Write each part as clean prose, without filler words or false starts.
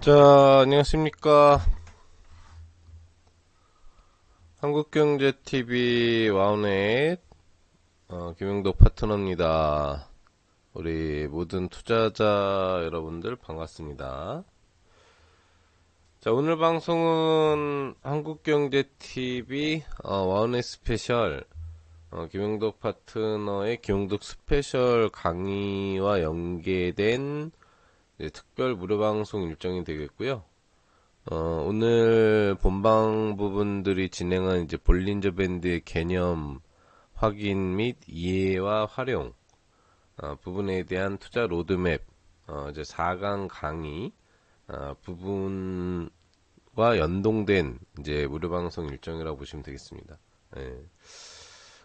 자, 안녕하십니까. 한국경제TV 와우넷, 김영덕 파트너입니다. 우리 모든 투자자 여러분들 반갑습니다. 자, 오늘 방송은 한국경제TV, 와우넷 스페셜, 김영덕 파트너의 김영덕 스페셜 강의와 연계된 특별 무료 방송 일정이 되겠고요. 오늘 본방 부분들이 진행한 이제 볼린저 밴드의 개념 확인 및 이해와 활용 부분에 대한 투자 로드맵 이제 4강 강의 부분과 연동된 이제 무료 방송 일정이라고 보시면 되겠습니다. 예.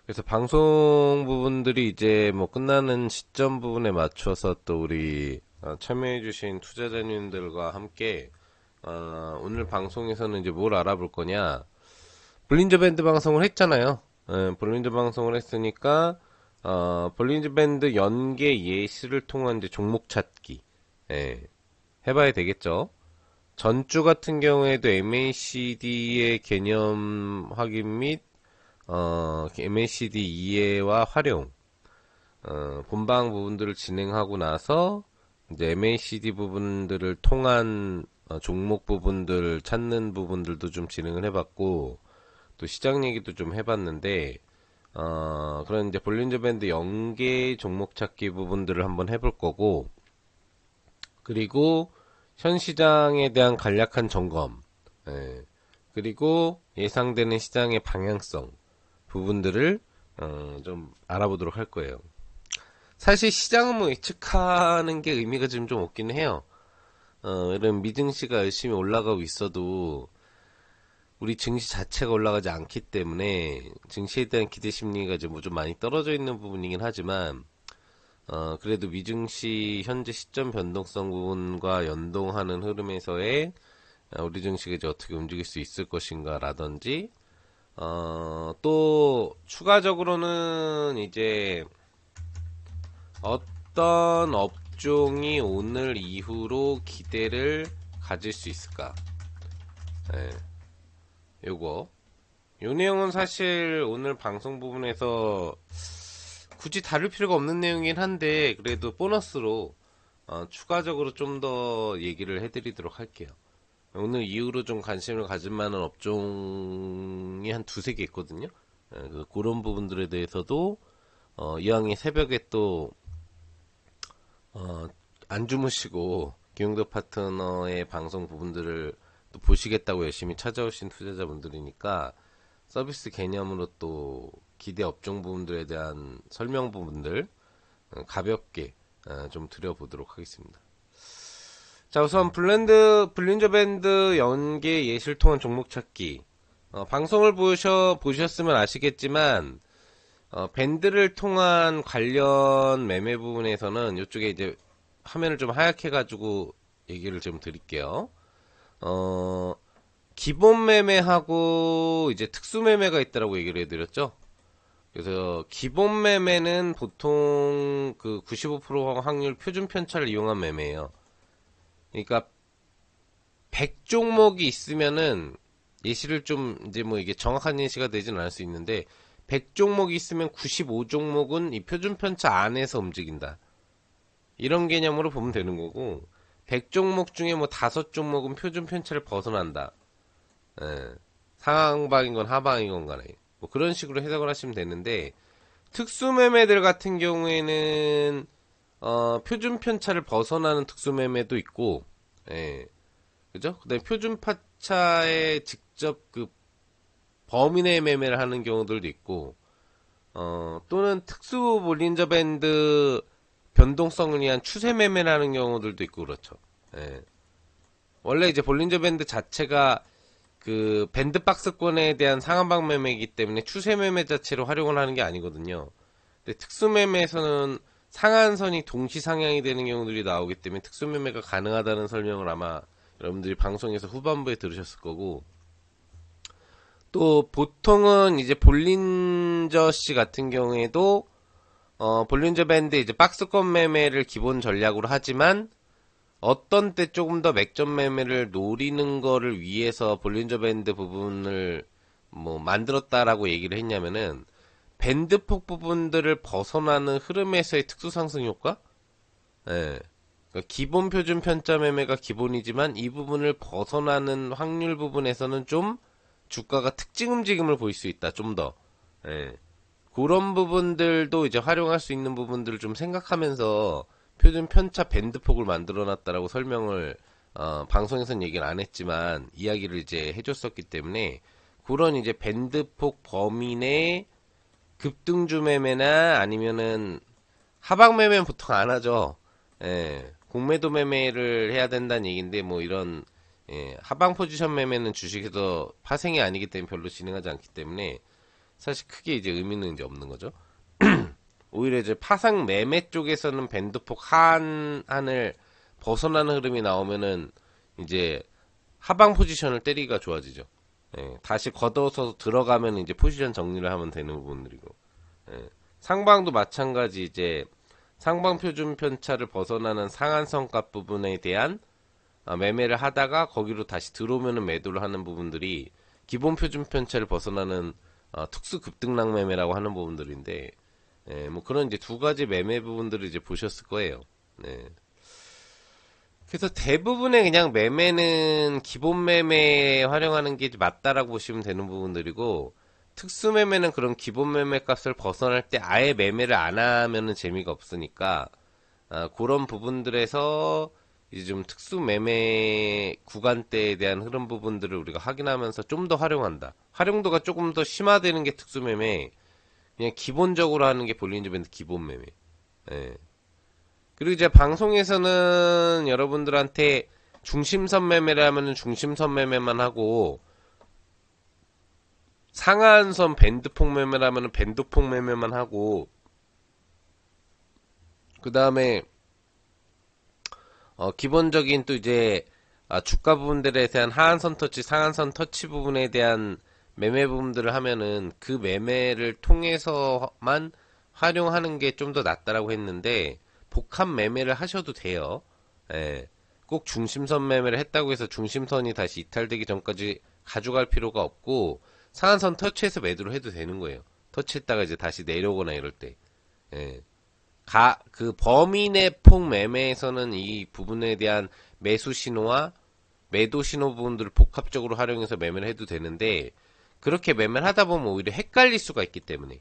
그래서 방송 부분들이 이제 뭐 끝나는 시점 부분에 맞춰서 또 우리 참여해주신 투자자님들과 함께 오늘 방송에서는 이제 뭘 알아볼 거냐. 볼린저 밴드 방송을 했잖아요. 볼린저 방송을 했으니까, 볼린저 밴드 연계 예시를 통한 이제 종목 찾기, 해봐야 되겠죠. 전주 같은 경우에도 MACD의 개념 확인 및, MACD 이해와 활용, 본방 부분들을 진행하고 나서, 이제 MACD 부분들을 통한 종목 부분들 찾는 부분들도 좀 진행을 해봤고 또 시장 얘기도 좀 해봤는데 그런 이제 볼린저 밴드 연계 종목 찾기 부분들을 한번 해볼 거고 그리고 현 시장에 대한 간략한 점검 그리고 예상되는 시장의 방향성 부분들을 좀 알아보도록 할 거예요. 사실 시장은 뭐 예측하는 게 의미가 지금 좀 없기는 해요. 이런 미증시가 열심히 올라가고 있어도 우리 증시 자체가 올라가지 않기 때문에 증시에 대한 기대 심리가 좀 많이 떨어져 있는 부분이긴 하지만 그래도 미증시 현재 시점 변동성 부분과 연동하는 흐름에서의 우리 증시가 이제 어떻게 움직일 수 있을 것인가 라든지 또 추가적으로는 이제 어떤 업종이 오늘 이후로 기대를 가질 수 있을까? 예, 요거. 요 내용은 사실 오늘 방송 부분에서 굳이 다룰 필요가 없는 내용이긴 한데, 그래도 보너스로, 추가적으로 좀 더 얘기를 해드리도록 할게요. 오늘 이후로 좀 관심을 가질 만한 업종이 한 두세 개 있거든요. 그런 부분들에 대해서도, 이왕에 새벽에 또 안 주무시고 김용덕 파트너의 방송 부분들을 또 보시겠다고 열심히 찾아오신 투자자분들이니까 서비스 개념으로 또 기대 업종 부분들에 대한 설명 부분들 가볍게 좀 드려보도록 하겠습니다. 자, 우선 블린저 밴드 연계 예시를 통한 종목 찾기. 방송을 보셨으면 아시겠지만 밴드를 통한 관련 매매 부분에서는 이쪽에 이제 화면을 좀 하얗게 가지고 얘기를 좀 드릴게요. 어, 기본 매매하고 이제 특수 매매가 있다라고 얘기를 해드렸죠. 그래서 기본 매매는 보통 그 95% 확률 표준 편차를 이용한 매매예요. 그러니까 100종목이 있으면은 예시를 좀 이제 뭐 이게 정확한 예시가 되지는 않을 수 있는데 100종목이 있으면 95종목은 이 표준 편차 안에서 움직인다. 이런 개념으로 보면 되는 거고 100종목 중에 뭐 5종목은 표준 편차를 벗어난다. 예. 상방인 건 하방인 건 간에 뭐 그런 식으로 해석을 하시면 되는데 특수 매매들 같은 경우에는 표준 편차를 벗어나는 특수 매매도 있고 예. 그죠? 그다음에 표준 편차에 직접 그 범위 내 매매를 하는 경우들도 있고 또는 특수 볼린저 밴드 변동성을 위한 추세 매매를 하는 경우들도 있고 그렇죠. 예. 원래 이제 볼린저 밴드 자체가 그 밴드 박스권에 대한 상한방 매매이기 때문에 추세 매매 자체로 활용을 하는 게 아니거든요. 근데 특수 매매에서는 상한선이 동시 상향이 되는 경우들이 나오기 때문에 특수 매매가 가능하다는 설명을 아마 여러분들이 방송에서 후반부에 들으셨을 거고 또 보통은 이제 볼린저 씨 같은 경우에도 볼린저 밴드 이제 박스권 매매를 기본 전략으로 하지만 어떤 때 조금 더 맥점 매매를 노리는 거를 위해서 볼린저 밴드 부분을 뭐 만들었다라고 얘기를 했냐면은 밴드폭 부분들을 벗어나는 흐름에서의 특수 상승 효과? 예. 그러니까 기본 표준 편차 매매가 기본이지만 이 부분을 벗어나는 확률 부분에서는 좀 주가가 특징 움직임을 보일 수 있다. 좀 더. 예. 그런 부분들도 이제 활용할 수 있는 부분들을 좀 생각하면서 표준 편차 밴드폭을 만들어 놨다라고 설명을 방송에서는 얘기를 안 했지만 이야기를 이제 해줬었기 때문에 그런 이제 밴드폭 범위 내 급등주 매매나 아니면은 하방 매매는 보통 안 하죠. 예, 공매도 매매를 해야 된다는 얘기인데 뭐 이런 하방 포지션 매매는 주식에서 파생이 아니기 때문에 별로 진행하지 않기 때문에 사실 크게 이제 의미는 이제 없는 거죠. 오히려 이제 파상 매매 쪽에서는 밴드폭 한을 벗어나는 흐름이 나오면은 이제 하방 포지션을 때리기가 좋아지죠. 예, 다시 걷어서 들어가면 이제 포지션 정리를 하면 되는 부분들이고, 예, 상방도 마찬가지 이제 상방 표준 편차를 벗어나는 상한선 값 부분에 대한 매매를 하다가 거기로 다시 들어오면은 매도를 하는 부분들이 기본 표준 편차를 벗어나는 특수 급등락 매매라고 하는 부분들인데, 예, 뭐 그런 이제 두 가지 매매 부분들을 이제 보셨을 거예요. 네. 그래서 대부분의 그냥 매매는 기본 매매에 활용하는 게 맞다라고 보시면 되는 부분들이고, 특수 매매는 그런 기본 매매 값을 벗어날 때 아예 매매를 안 하면은 재미가 없으니까, 그런 부분들에서 이제 좀 특수 매매 구간대에 대한 흐름 부분들을 우리가 확인하면서 좀 더 활용한다. 활용도가 조금 더 심화되는 게 특수 매매, 그냥 기본적으로 하는 게 볼린저 밴드 기본 매매. 예. 그리고 이제 방송에서는 여러분들한테 중심선 매매를 하면은 중심선 매매만 하고 상한선 밴드폭 매매를 하면은 밴드폭 매매만 하고 그 다음에 기본적인 또 이제 주가 부분들에 대한 하한선 터치, 상한선 터치 부분에 대한 매매 부분들을 하면은 그 매매를 통해서만 활용하는 게 좀 더 낫다라고 했는데 복합 매매를 하셔도 돼요. 예. 꼭 중심선 매매를 했다고 해서 중심선이 다시 이탈되기 전까지 가져갈 필요가 없고 상한선 터치해서 매도를 해도 되는 거예요. 터치했다가 이제 다시 내려오거나 이럴 때. 예. 그 범위 내 폭 매매에서는 이 부분에 대한 매수 신호와 매도 신호 부분들을 복합적으로 활용해서 매매를 해도 되는데 그렇게 매매를 하다 보면 오히려 헷갈릴 수가 있기 때문에,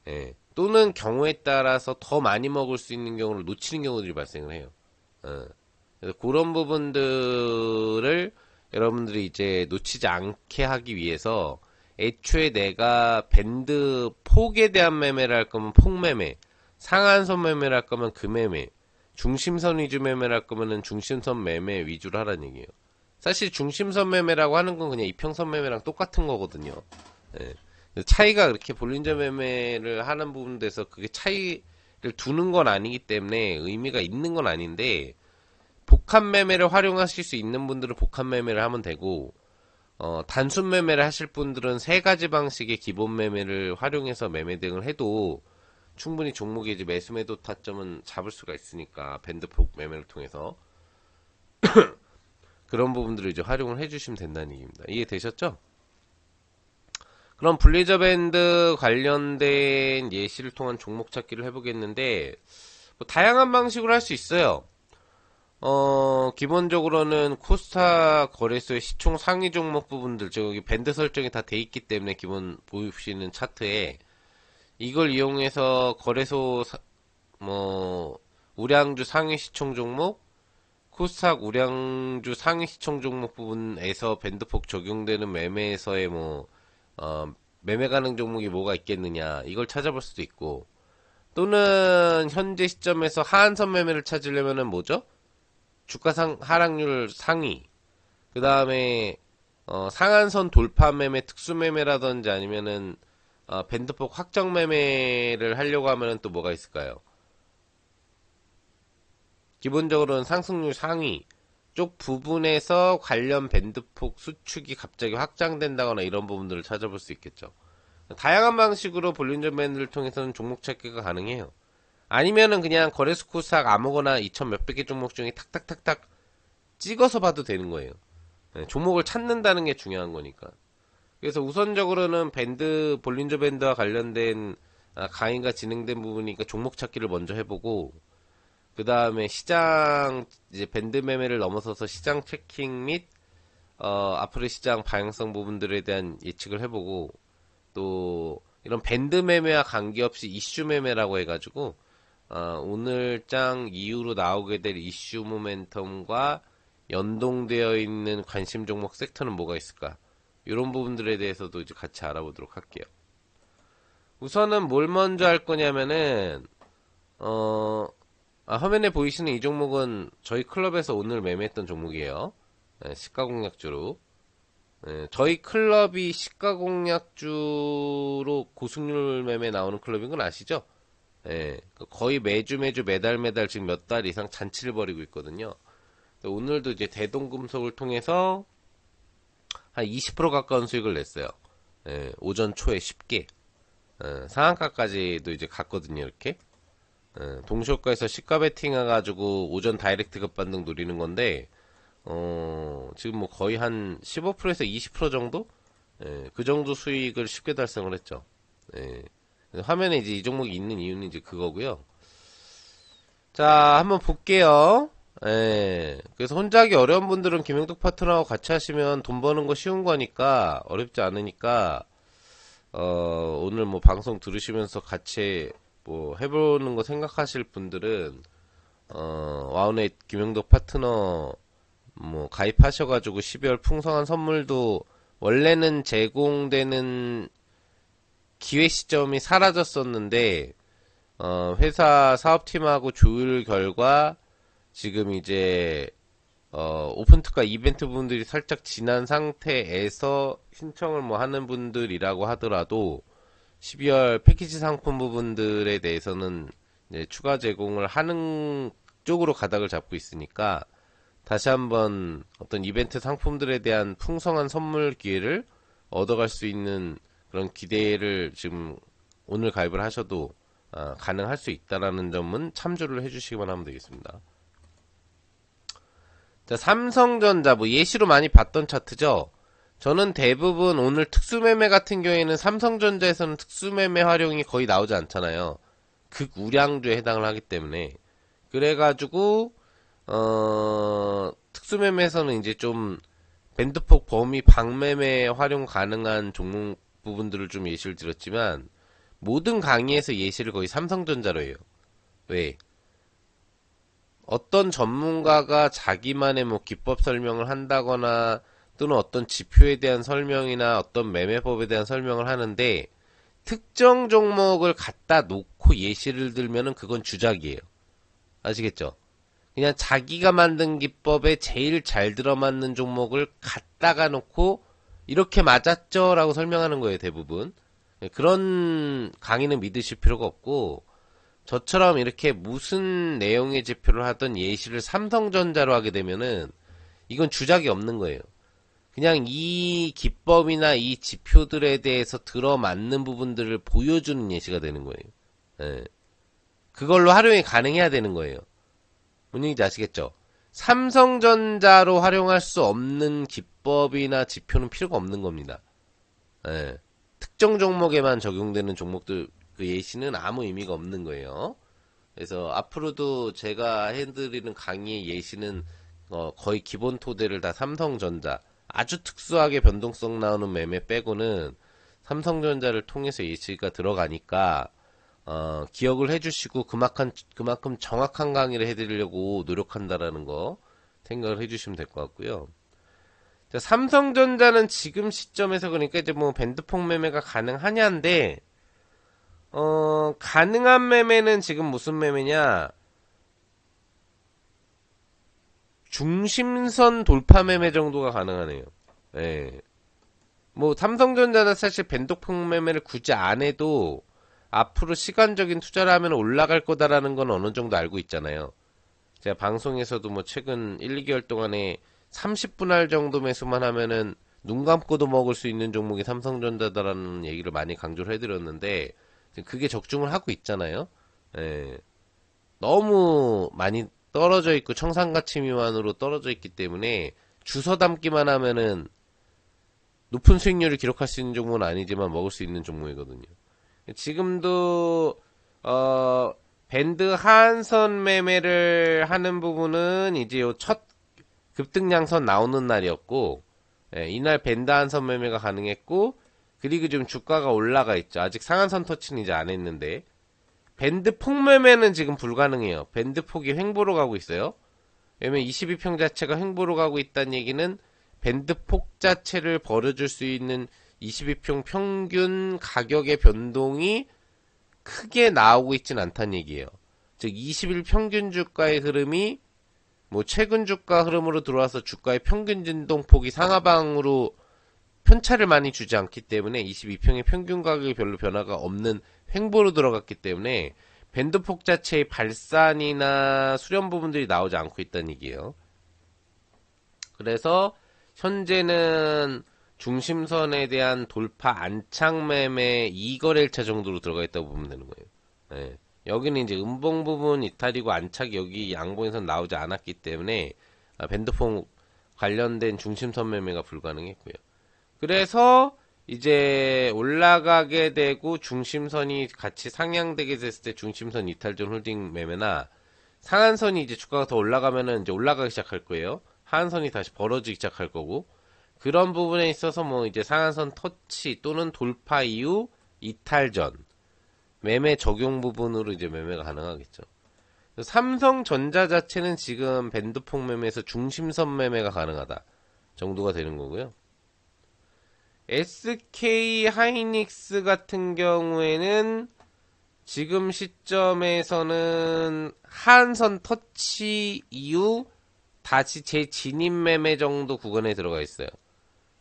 예. 또는 경우에 따라서 더 많이 먹을 수 있는 경우를 놓치는 경우들이 발생을 해요. 그래서 그런 부분들을 여러분들이 이제 놓치지 않게 하기 위해서 애초에 내가 밴드 폭에 대한 매매를 할 거면 폭매매, 상한선 매매를 할 거면 금매매, 중심선 위주 매매를 할 거면은 중심선 매매 위주로 하라는 얘기예요. 사실 중심선 매매라고 하는 건 그냥 이평선 매매랑 똑같은 거거든요. 예. 차이가 그렇게 볼린저 매매를 하는 부분에서 그게 차이를 두는 건 아니기 때문에 의미가 있는 건 아닌데 복합 매매를 활용하실 수 있는 분들은 복합 매매를 하면 되고 단순 매매를 하실 분들은 세 가지 방식의 기본 매매를 활용해서 매매 등을 해도 충분히 종목의 이제 매수 매도 타점은 잡을 수가 있으니까 밴드폭 매매를 통해서 그런 부분들을 이제 활용을 해주시면 된다는 얘기입니다. 이해되셨죠? 그럼 블리저 밴드 관련된 예시를 통한 종목 찾기를 해보겠는데 뭐 다양한 방식으로 할 수 있어요. 기본적으로는 코스타 거래소의 시총 상위 종목 부분들, 즉 여기 밴드 설정이 다 돼 있기 때문에 기본 보이시는 차트에 이걸 이용해서 거래소 우량주 상위 시총 종목, 코스닥 우량주 상위 시총 종목 부분에서 밴드폭 적용되는 매매에서의 매매 가능 종목이 뭐가 있겠느냐 이걸 찾아볼 수도 있고 또는 현재 시점에서 하한선 매매를 찾으려면은 뭐죠? 주가 하락률 상위 그 다음에 상한선 돌파 매매 특수 매매라든지 아니면은 밴드폭 확정 매매를 하려고 하면은 또 뭐가 있을까요? 기본적으로는 상승률 상위 쪽 부분에서 관련 밴드폭 수축이 갑자기 확장된다거나 이런 부분들을 찾아볼 수 있겠죠. 다양한 방식으로 볼린저 밴드를 통해서는 종목 찾기가 가능해요. 아니면은 그냥 거래소 코스닥 아무거나 2천 몇백 개 종목 중에 탁탁탁탁 찍어서 봐도 되는 거예요. 예, 종목을 찾는다는 게 중요한 거니까. 그래서 우선적으로는 볼린저 밴드와 관련된 강의가 진행된 부분이니까 종목 찾기를 먼저 해보고, 그 다음에 시장, 이제 밴드 매매를 넘어서서 시장 체킹 및, 앞으로의 시장 방향성 부분들에 대한 예측을 해보고, 또, 이런 밴드 매매와 관계없이 이슈 매매라고 해가지고, 오늘 장 이후로 나오게 될 이슈 모멘텀과 연동되어 있는 관심 종목 섹터는 뭐가 있을까? 이런 부분들에 대해서도 이제 같이 알아보도록 할게요. 우선은 뭘 먼저 할 거냐면은, 화면에 보이시는 이 종목은 저희 클럽에서 오늘 매매했던 종목이에요. 네, 시가공략주로. 네, 저희 클럽이 시가공략주로 고승률 매매 나오는 클럽인 건 아시죠? 네, 거의 매주 매달 지금 몇 달 이상 잔치를 벌이고 있거든요. 오늘도 이제 대동금속을 통해서 한 20% 가까운 수익을 냈어요. 예, 오전 초에 쉽게. 상한가까지도 이제 갔거든요, 이렇게. 동시효과에서 시가 베팅 해가지고 오전 다이렉트 급반등 노리는 건데, 지금 뭐 거의 한 15%에서 20% 정도? 예, 그 정도 수익을 쉽게 달성을 했죠. 예, 화면에 이제 이 종목이 있는 이유는 이제 그거고요. 자, 한번 볼게요. 예. 그래서 혼자 하기 어려운 분들은 김영덕 파트너하고 같이 하시면 돈 버는 거 쉬운 거니까, 어렵지 않으니까, 오늘 뭐 방송 들으시면서 같이 뭐 해보는 거 생각하실 분들은, 와우넷 김영덕 파트너 뭐 가입하셔가지고 12월 풍성한 선물도 원래는 제공되는 기회 시점이 사라졌었는데, 회사 사업팀하고 조율 결과 지금 이제 오픈특가 이벤트 분들이 살짝 지난 상태에서 신청을 뭐 하는 분들이라고 하더라도 12월 패키지 상품 부분들에 대해서는 이제 추가 제공을 하는 쪽으로 가닥을 잡고 있으니까 다시 한번 어떤 이벤트 상품들에 대한 풍성한 선물 기회를 얻어갈 수 있는 그런 기대를 지금 오늘 가입을 하셔도 가능할 수 있다라는 점은 참조를 해주시기만 하면 되겠습니다. 자, 삼성전자 뭐 예시로 많이 봤던 차트죠. 저는 대부분 오늘 특수매매 같은 경우에는 삼성전자에서는 특수매매 활용이 거의 나오지 않잖아요. 극우량주에 해당을 하기 때문에. 그래가지고 특수매매에서는 이제 좀 밴드폭 범위 방매매 활용 가능한 종목 부분들을 좀 예시를 드렸지만 모든 강의에서 예시를 거의 삼성전자로 해요. 왜? 어떤 전문가가 자기만의 뭐 기법 설명을 한다거나 또는 어떤 지표에 대한 설명이나 어떤 매매법에 대한 설명을 하는데 특정 종목을 갖다 놓고 예시를 들면은 그건 주작이에요. 아시겠죠? 그냥 자기가 만든 기법에 제일 잘 들어맞는 종목을 갖다가 놓고 이렇게 맞았죠? 라고 설명하는 거예요, 대부분. 그런 강의는 믿으실 필요가 없고 저처럼 이렇게 무슨 내용의 지표를 하던 예시를 삼성전자로 하게 되면은 이건 주작이 없는 거예요. 그냥 이 기법이나 이 지표들에 대해서 들어맞는 부분들을 보여주는 예시가 되는 거예요. 예. 그걸로 활용이 가능해야 되는 거예요. 뭔 얘기인지 아시겠죠? 삼성전자로 활용할 수 없는 기법이나 지표는 필요가 없는 겁니다. 예. 특정 종목에만 적용되는 종목들 그 예시는 아무 의미가 없는 거예요. 그래서 앞으로도 제가 해드리는 강의의 예시는 거의 기본 토대를 다 삼성전자 아주 특수하게 변동성 나오는 매매 빼고는 삼성전자를 통해서 예시가 들어가니까 기억을 해주시고 그만큼 정확한 강의를 해드리려고 노력한다라는 거 생각을 해주시면 될 것 같고요. 자, 삼성전자는 지금 시점에서 그러니까 이제 뭐 밴드폭 매매가 가능하냐인데 가능한 매매는 지금 무슨 매매냐? 중심선 돌파 매매 정도가 가능하네요. 예. 뭐 삼성전자는 사실 밴드폭 매매를 굳이 안 해도 앞으로 시간적인 투자를 하면 올라갈 거다라는 건 어느 정도 알고 있잖아요. 제가 방송에서도 뭐 최근 1, 2개월 동안에 30분할 정도 매수만 하면은 눈 감고도 먹을 수 있는 종목이 삼성전자다라는 얘기를 많이 강조를 해드렸는데 그게 적중을 하고 있잖아요. 예. 너무 많이 떨어져 있고 청산가치 미만으로 떨어져 있기 때문에 주워 담기만 하면은 높은 수익률을 기록할 수 있는 종목은 아니지만 먹을 수 있는 종목이거든요. 지금도 밴드 하한선 매매를 하는 부분은 이제 요 첫 급등량선 나오는 날이었고, 이날 밴드 하한선 매매가 가능했고, 그리고 지금 주가가 올라가 있죠. 아직 상한선 터치는 이제 안 했는데, 밴드 폭 매매는 지금 불가능해요. 밴드 폭이 횡보로 가고 있어요. 왜냐면 22평 자체가 횡보로 가고 있다는 얘기는 밴드 폭 자체를 벌어줄 수 있는 22평 평균 가격의 변동이 크게 나오고 있진 않다는 얘기예요. 즉 20일 평균 주가의 흐름이 뭐 최근 주가 흐름으로 들어와서 주가의 평균 진동폭이 상하방으로 편차를 많이 주지 않기 때문에 22평의 평균 가격이 별로 변화가 없는 횡보로 들어갔기 때문에 밴드폭 자체의 발산이나 수렴 부분들이 나오지 않고 있다는 얘기예요. 그래서 현재는 중심선에 대한 돌파 안착 매매 2거래일차 정도로 들어가 있다고 보면 되는 거예요. 예. 여기는 이제 음봉 부분 이탈이고 안착이 여기 양봉에서 나오지 않았기 때문에 밴드폭 관련된 중심선 매매가 불가능했고요. 그래서 이제 올라가게 되고 중심선이 같이 상향되게 됐을 때 중심선 이탈전 홀딩 매매나 상한선이 이제 주가가 더 올라가면은 이제 올라가기 시작할 거예요. 하한선이 다시 벌어지기 시작할 거고, 그런 부분에 있어서 뭐 이제 상한선 터치 또는 돌파 이후 이탈전 매매 적용 부분으로 이제 매매가 가능하겠죠. 삼성전자 자체는 지금 밴드폭 매매에서 중심선 매매가 가능하다 정도가 되는 거고요. SK 하이닉스 같은 경우에는 지금 시점에서는 하한선 터치 이후 다시 재진입 매매 정도 구간에 들어가 있어요.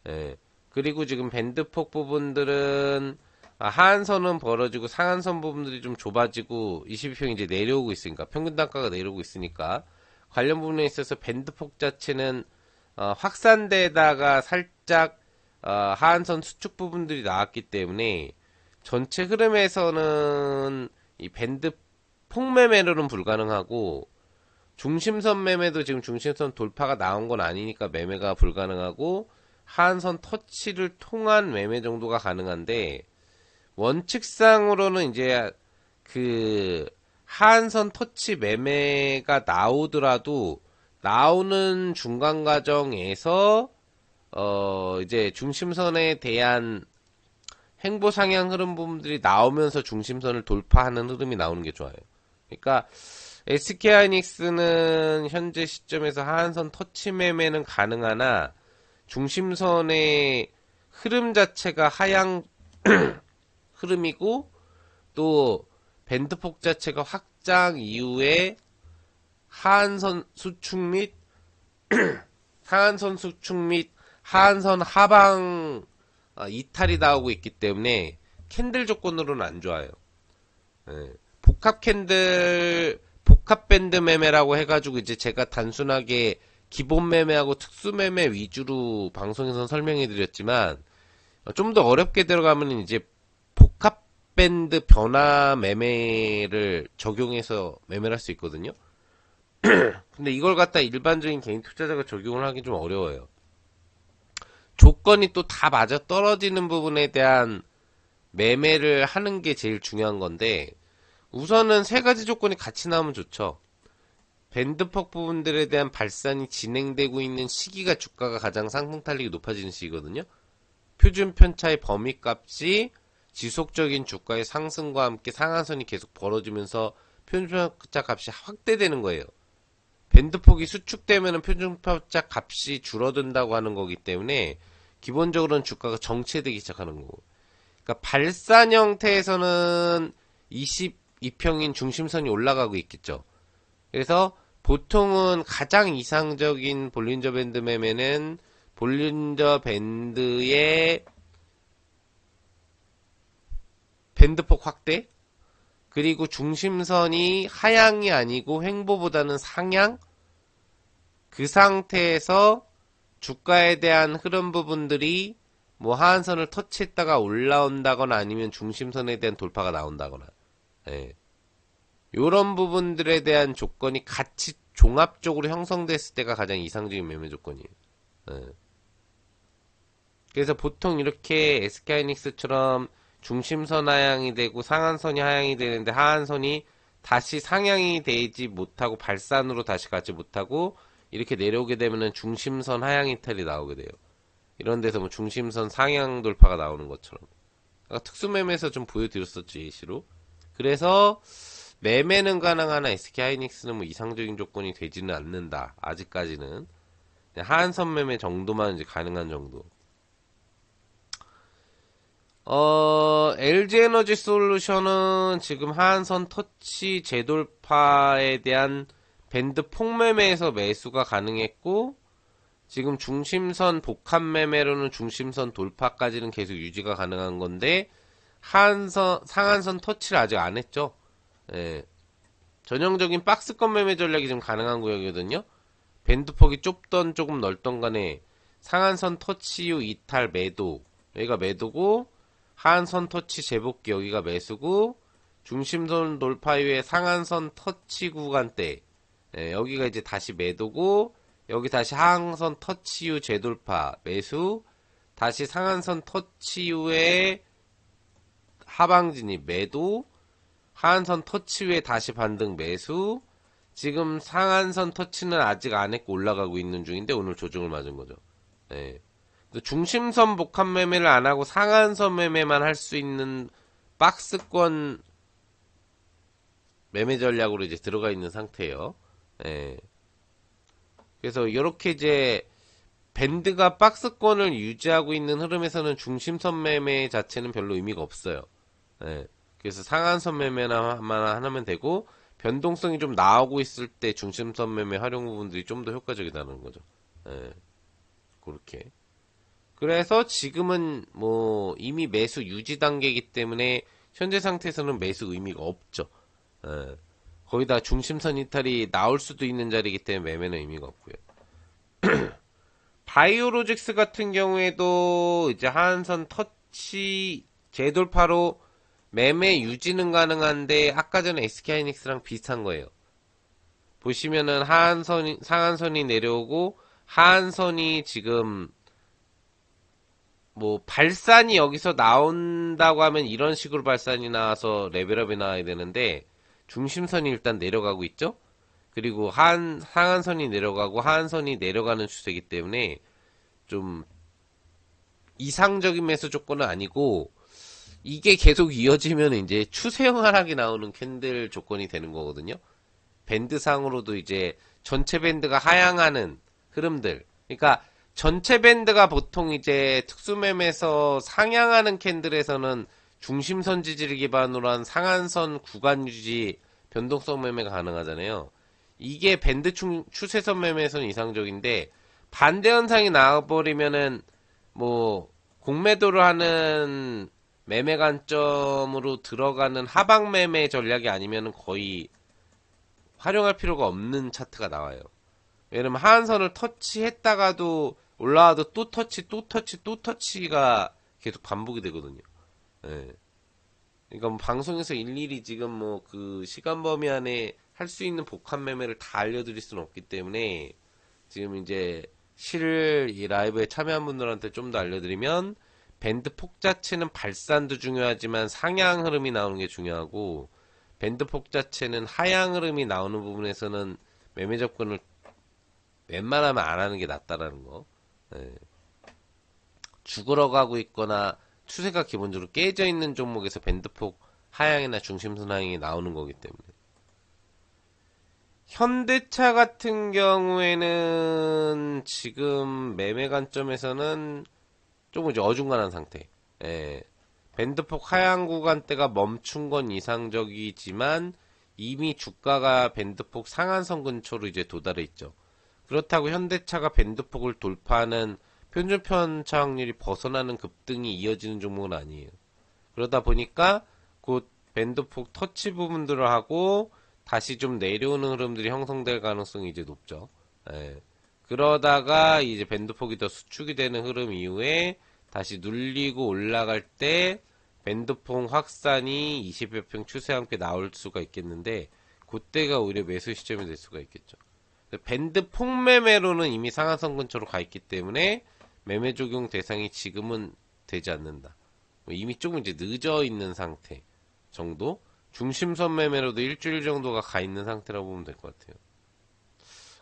예. 그리고 지금 밴드폭 부분들은 하한선은 벌어지고 상한선 부분들이 좀 좁아지고 22평이 이제 내려오고 있으니까 평균 단가가 내려오고 있으니까 관련 부분에 있어서 밴드폭 자체는 확산되다가 살짝 하한선 수축 부분들이 나왔기 때문에 전체 흐름에서는 이 밴드 폭 매매로는 불가능하고 중심선 매매도 지금 중심선 돌파가 나온 건 아니니까 매매가 불가능하고 하한선 터치를 통한 매매 정도가 가능한데 원칙상으로는 이제 그 하한선 터치 매매가 나오더라도 나오는 중간 과정에서 이제 중심선에 대한 횡보 상향 흐름 부분들이 나오면서 중심선을 돌파하는 흐름이 나오는 게 좋아요. 그러니까 SK하이닉스는 현재 시점에서 하한선 터치 매매는 가능하나 중심선의 흐름 자체가 하향 흐름이고 또 밴드폭 자체가 확장 이후에 하한선 수축 및 상한선 수축 및 하한선 하방 이탈이 나오고 있기 때문에 캔들 조건으로는 안 좋아요. 예. 복합 캔들 복합 밴드 매매라고 해가지고 이제 제가 단순하게 기본 매매하고 특수 매매 위주로 방송에서 설명해 드렸지만 좀 더 어렵게 들어가면 이제 복합 밴드 변화 매매를 적용해서 매매를 할 수 있거든요. 근데 이걸 갖다 일반적인 개인 투자자가 적용을 하기 좀 어려워요. 조건이 또 다 맞아 떨어지는 부분에 대한 매매를 하는 게 제일 중요한 건데 우선은 세 가지 조건이 같이 나오면 좋죠. 밴드폭 부분들에 대한 발산이 진행되고 있는 시기가 주가가 가장 상승 탄력이 높아지는 시기거든요. 표준 편차의 범위값이 지속적인 주가의 상승과 함께 상한선이 계속 벌어지면서 표준 편차 값이 확대되는 거예요. 밴드폭이 수축되면 표준 편차 값이 줄어든다고 하는 거기 때문에 기본적으로는 주가가 정체되기 시작하는 거고. 그러니까 발산 형태에서는 22평인 중심선이 올라가고 있겠죠. 그래서 보통은 가장 이상적인 볼린저 밴드 매매는 볼린저 밴드의 밴드폭 확대 그리고 중심선이 하향이 아니고 횡보보다는 상향 그 상태에서 주가에 대한 흐름 부분들이 뭐 하한선을 터치했다가 올라온다거나 아니면 중심선에 대한 돌파가 나온다거나 예. 요런 부분들에 대한 조건이 같이 종합적으로 형성됐을 때가 가장 이상적인 매매 조건이에요. 예. 그래서 보통 이렇게 SK하이닉스처럼 중심선 하향이 되고 상한선이 하향이 되는데 하한선이 다시 상향이 되지 못하고 발산으로 다시 가지 못하고 이렇게 내려오게 되면은 중심선 하향 이탈이 나오게 돼요. 이런 데서 뭐 중심선 상향 돌파가 나오는 것처럼. 아까 특수매매에서 좀 보여드렸었죠, 예시로. 그래서 매매는 가능하나 SK하이닉스는 뭐 이상적인 조건이 되지는 않는다. 아직까지는. 그냥 하한선 매매 정도만 이제 가능한 정도. LG에너지 솔루션은 지금 하한선 터치 재돌파에 대한 밴드 폭매매에서 매수가 가능했고, 지금 중심선 복합 매매로는 중심선 돌파까지는 계속 유지가 가능한 건데, 하한선, 상한선 터치를 아직 안 했죠. 예. 전형적인 박스권 매매 전략이 지금 가능한 구역이거든요. 밴드폭이 좁던 조금 넓던 간에 상한선 터치 이후 이탈 매도, 여기가 매도고, 하한선 터치 재복귀 여기가 매수고, 중심선 돌파 이후에 상한선 터치 구간대, 예, 여기가 이제 다시 매도고, 여기 다시 하한선 터치 이후 재돌파 매수, 다시 상한선 터치 이후에 하방 진입 매도, 하한선 터치 후에 다시 반등 매수, 지금 상한선 터치는 아직 안 했고 올라가고 있는 중인데 오늘 조정을 맞은 거죠. 예. 중심선 복합 매매를 안 하고 상한선 매매만 할 수 있는 박스권 매매 전략으로 이제 들어가 있는 상태예요. 예. 그래서 이렇게 이제 밴드가 박스권을 유지하고 있는 흐름에서는 중심선 매매 자체는 별로 의미가 없어요. 예. 그래서 상한선 매매만 하면 되고 변동성이 좀 나오고 있을 때 중심선 매매 활용 부분들이 좀 더 효과적이다는 거죠. 예. 그렇게. 그래서 지금은 뭐 이미 매수 유지 단계이기 때문에 현재 상태에서는 매수 의미가 없죠. 예. 거기다 중심선 이탈이 나올 수도 있는 자리이기 때문에 매매는 의미가 없고요. 바이오로직스 같은 경우에도 이제 하한선 터치 재돌파로 매매 유지는 가능한데 아까 전에 SK하이닉스랑 비슷한 거예요. 보시면은 하한선이 상한선이 내려오고 하한선이 지금 뭐 발산이 여기서 나온다고 하면 이런 식으로 발산이 나와서 레벨업이 나와야 되는데 중심선이 일단 내려가고 있죠. 그리고 상한선이 내려가고 하한선이 내려가는 추세이기 때문에 좀 이상적인 매수 조건은 아니고 이게 계속 이어지면 이제 추세형 하락이 나오는 캔들 조건이 되는 거거든요. 밴드상으로도 이제 전체 밴드가 하향하는 흐름들. 그러니까 전체 밴드가 보통 이제 특수매매에서 상향하는 캔들에서는 중심선 지지를 기반으로 한 상한선 구간 유지 변동성 매매가 가능하잖아요. 이게 밴드 추세선 매매에서는 이상적인데 반대 현상이 나와버리면은 뭐 공매도를 하는 매매 관점으로 들어가는 하방 매매 전략이 아니면은 거의 활용할 필요가 없는 차트가 나와요. 왜냐면 하한선을 터치했다가도 올라와도 또 터치, 또 터치, 또 터치가 계속 반복이 되거든요. 예. 그러니까 뭐 방송에서 일일이 지금 뭐 그 시간 범위 안에 할 수 있는 복합 매매를 다 알려드릴 수는 없기 때문에 지금 이제 이 라이브에 참여한 분들한테 좀 더 알려드리면 밴드 폭 자체는 발산도 중요하지만 상향 흐름이 나오는 게 중요하고 밴드 폭 자체는 하향 흐름이 나오는 부분에서는 매매 접근을 웬만하면 안 하는 게 낫다라는 거. 예. 죽으러 가고 있거나 추세가 기본적으로 깨져 있는 종목에서 밴드폭 하향이나 중심선 하향이 나오는 거기 때문에. 현대차 같은 경우에는 지금 매매 관점에서는 조금 이제 어중간한 상태. 예. 밴드폭 하향 구간대가 멈춘 건 이상적이지만 이미 주가가 밴드폭 상한선 근처로 이제 도달해 있죠. 그렇다고 현대차가 밴드폭을 돌파하는 표준편차 확률이 벗어나는 급등이 이어지는 종목은 아니에요. 그러다 보니까 곧 밴드폭 터치 부분들을 하고 다시 좀 내려오는 흐름들이 형성될 가능성이 이제 높죠. 예. 그러다가 이제 밴드폭이 더 수축이 되는 흐름 이후에 다시 눌리고 올라갈 때 밴드폭 확산이 20여평 추세와 함께 나올 수가 있겠는데 그때가 오히려 매수 시점이 될 수가 있겠죠. 밴드 폭매매로는 이미 상한선 근처로 가 있기 때문에 매매 적용 대상이 지금은 되지 않는다. 이미 조금 이제 늦어 있는 상태 정도? 중심선 매매로도 일주일 정도가 가 있는 상태라고 보면 될 것 같아요.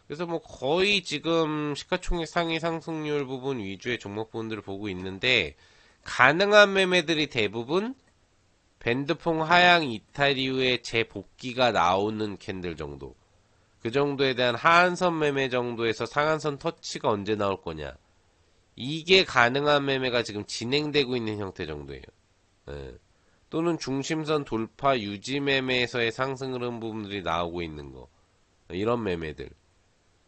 그래서 뭐 거의 지금 시가총액 상위 상승률 부분 위주의 종목 부분들을 보고 있는데, 가능한 매매들이 대부분 밴드폭 하향 이탈 이후에 재복귀가 나오는 캔들 정도. 그 정도에 대한 하한선 매매 정도에서 상한선 터치가 언제 나올 거냐. 이게 가능한 매매가 지금 진행되고 있는 형태 정도예요. 예. 또는 중심선 돌파 유지 매매에서의 상승 흐름 부분들이 나오고 있는 거. 이런 매매들.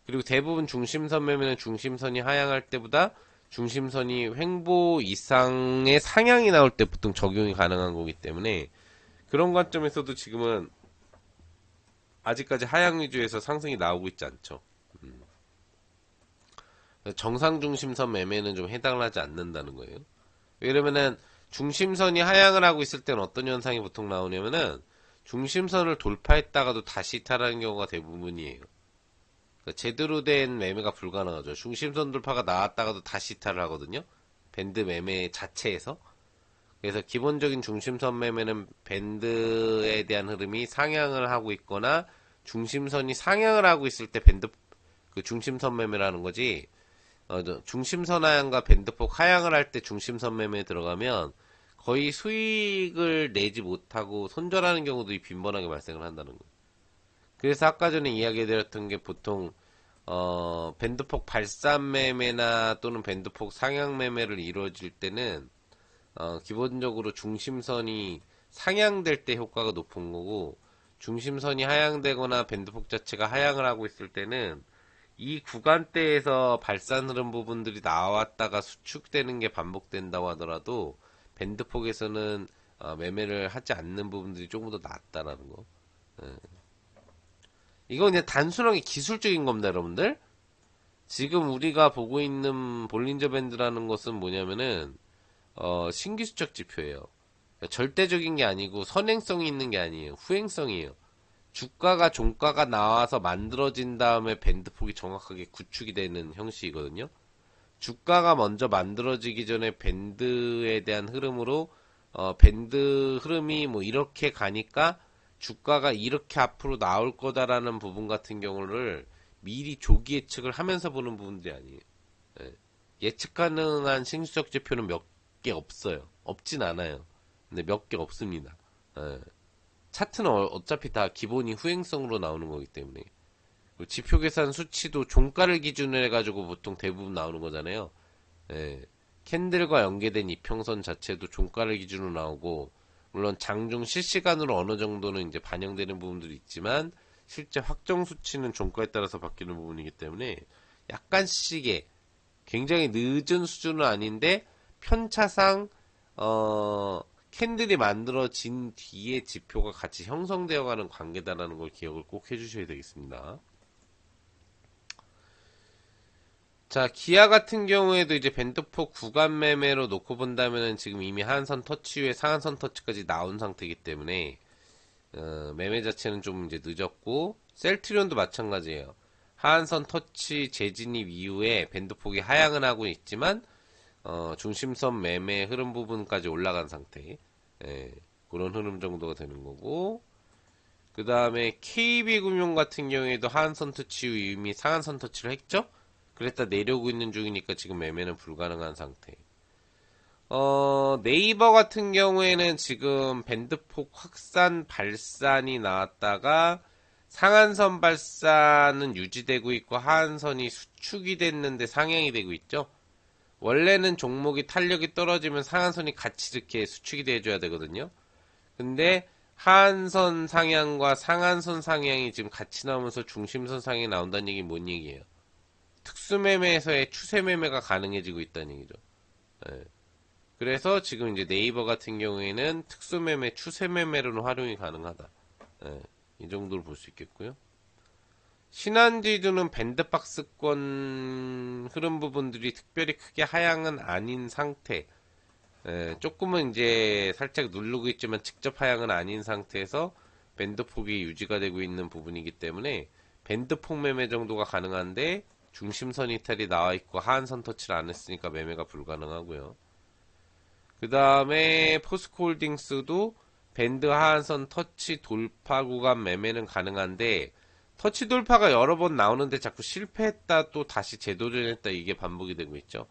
그리고 대부분 중심선 매매는 중심선이 하향할 때보다 중심선이 횡보 이상의 상향이 나올 때 보통 적용이 가능한 거기 때문에, 그런 관점에서도 지금은 아직까지 하향 위주에서 상승이 나오고 있지 않죠. 정상 중심선 매매는 좀 해당을 하지 않는다는 거예요. 왜냐면은 중심선이 하향을 하고 있을 때는 어떤 현상이 보통 나오냐면은 중심선을 돌파했다가도 다시 이탈하는 경우가 대부분이에요. 그러니까 제대로 된 매매가 불가능하죠. 중심선 돌파가 나왔다가도 다시 이탈을 하거든요. 밴드 매매 자체에서. 그래서 기본적인 중심선 매매는 밴드에 대한 흐름이 상향을 하고 있거나 중심선이 상향을 하고 있을 때 밴드 그 중심선 매매라는 거지. 중심선 하향과 밴드폭 하향을 할 때 중심선 매매에 들어가면 거의 수익을 내지 못하고 손절하는 경우도 빈번하게 발생을 한다는 거예요. 그래서 아까 전에 이야기해드렸던 게 보통 밴드폭 발산 매매나 또는 밴드폭 상향 매매를 이루어질 때는 기본적으로 중심선이 상향될 때 효과가 높은 거고, 중심선이 하향되거나 밴드폭 자체가 하향을 하고 있을 때는 이 구간대에서 발산 흐름 부분들이 나왔다가 수축되는 게 반복된다고 하더라도 밴드폭에서는 매매를 하지 않는 부분들이 조금 더 낫다라는 거. 예. 이건 그냥 단순하게 기술적인 겁니다, 여러분들. 지금 우리가 보고 있는 볼린저 밴드라는 것은 뭐냐면은 신규 수적 지표예요. 그러니까 절대적인 게 아니고 선행성이 있는 게 아니에요. 후행성이에요. 주가가 종가가 나와서 만들어진 다음에 밴드폭이 정확하게 구축이 되는 형식이거든요. 주가가 먼저 만들어지기 전에 밴드에 대한 흐름으로 밴드 흐름이 뭐 이렇게 가니까 주가가 이렇게 앞으로 나올 거다라는 부분 같은 경우를 미리 조기 예측을 하면서 보는 부분들이 아니에요. 예. 예측 가능한 신수적 지표는 몇 개 없어요. 없진 않아요. 근데 몇 개 없습니다. 예. 차트는 어차피 다 기본이 후행성으로 나오는 거기 때문에. 지표 계산 수치도 종가를 기준으로 해가지고 보통 대부분 나오는 거잖아요. 예. 캔들과 연계된 이평선 자체도 종가를 기준으로 나오고, 물론 장중 실시간으로 어느 정도는 이제 반영되는 부분들이 있지만, 실제 확정 수치는 종가에 따라서 바뀌는 부분이기 때문에 약간씩의 굉장히 늦은 수준은 아닌데 편차상 캔들이 만들어진 뒤에 지표가 같이 형성되어가는 관계다라는 걸 기억을 꼭 해주셔야 되겠습니다. 자, 기아 같은 경우에도 이제 밴드폭 구간 매매로 놓고 본다면은 지금 이미 하한선 터치 후에 상한선 터치까지 나온 상태이기 때문에 매매 자체는 좀 이제 늦었고, 셀트리온도 마찬가지예요. 하한선 터치 재진입 이후에 밴드폭이 하향은 하고 있지만 중심선 매매 흐름 부분까지 올라간 상태. 예, 그런 흐름 정도가 되는 거고, 그 다음에 KB금융 같은 경우에도 하한선 터치 후 이미 상한선 터치를 했죠? 그랬다 내려오고 있는 중이니까 지금 매매는 불가능한 상태. 네이버 같은 경우에는 지금 밴드폭 확산 발산이 나왔다가 상한선 발산은 유지되고 있고 하한선이 수축이 됐는데 상향이 되고 있죠. 원래는 종목이 탄력이 떨어지면 상한선이 같이 이렇게 수축이 돼줘야 되거든요. 근데 하한선 상향과 상한선 상향이 지금 같이 나오면서 중심선 상향이 나온다는 얘기 뭔 얘기예요? 특수매매에서의 추세매매가 가능해지고 있다는 얘기죠. 예. 그래서 지금 이제 네이버 같은 경우에는 특수매매, 추세매매로는 활용이 가능하다. 예. 이 정도로 볼 수 있겠고요. 신한지주는 밴드박스권 흐름 부분들이 특별히 크게 하향은 아닌 상태. 조금은 이제 살짝 누르고 있지만 직접 하향은 아닌 상태에서 밴드폭이 유지가 되고 있는 부분이기 때문에 밴드폭 매매 정도가 가능한데 중심선 이탈이 나와 있고 하한선 터치를 안 했으니까 매매가 불가능하고요. 그 다음에 포스코홀딩스도 밴드 하한선 터치 돌파 구간 매매는 가능한데 터치 돌파가 여러 번 나오는데 자꾸 실패했다 또 다시 재도전했다 이게 반복이 되고 있죠.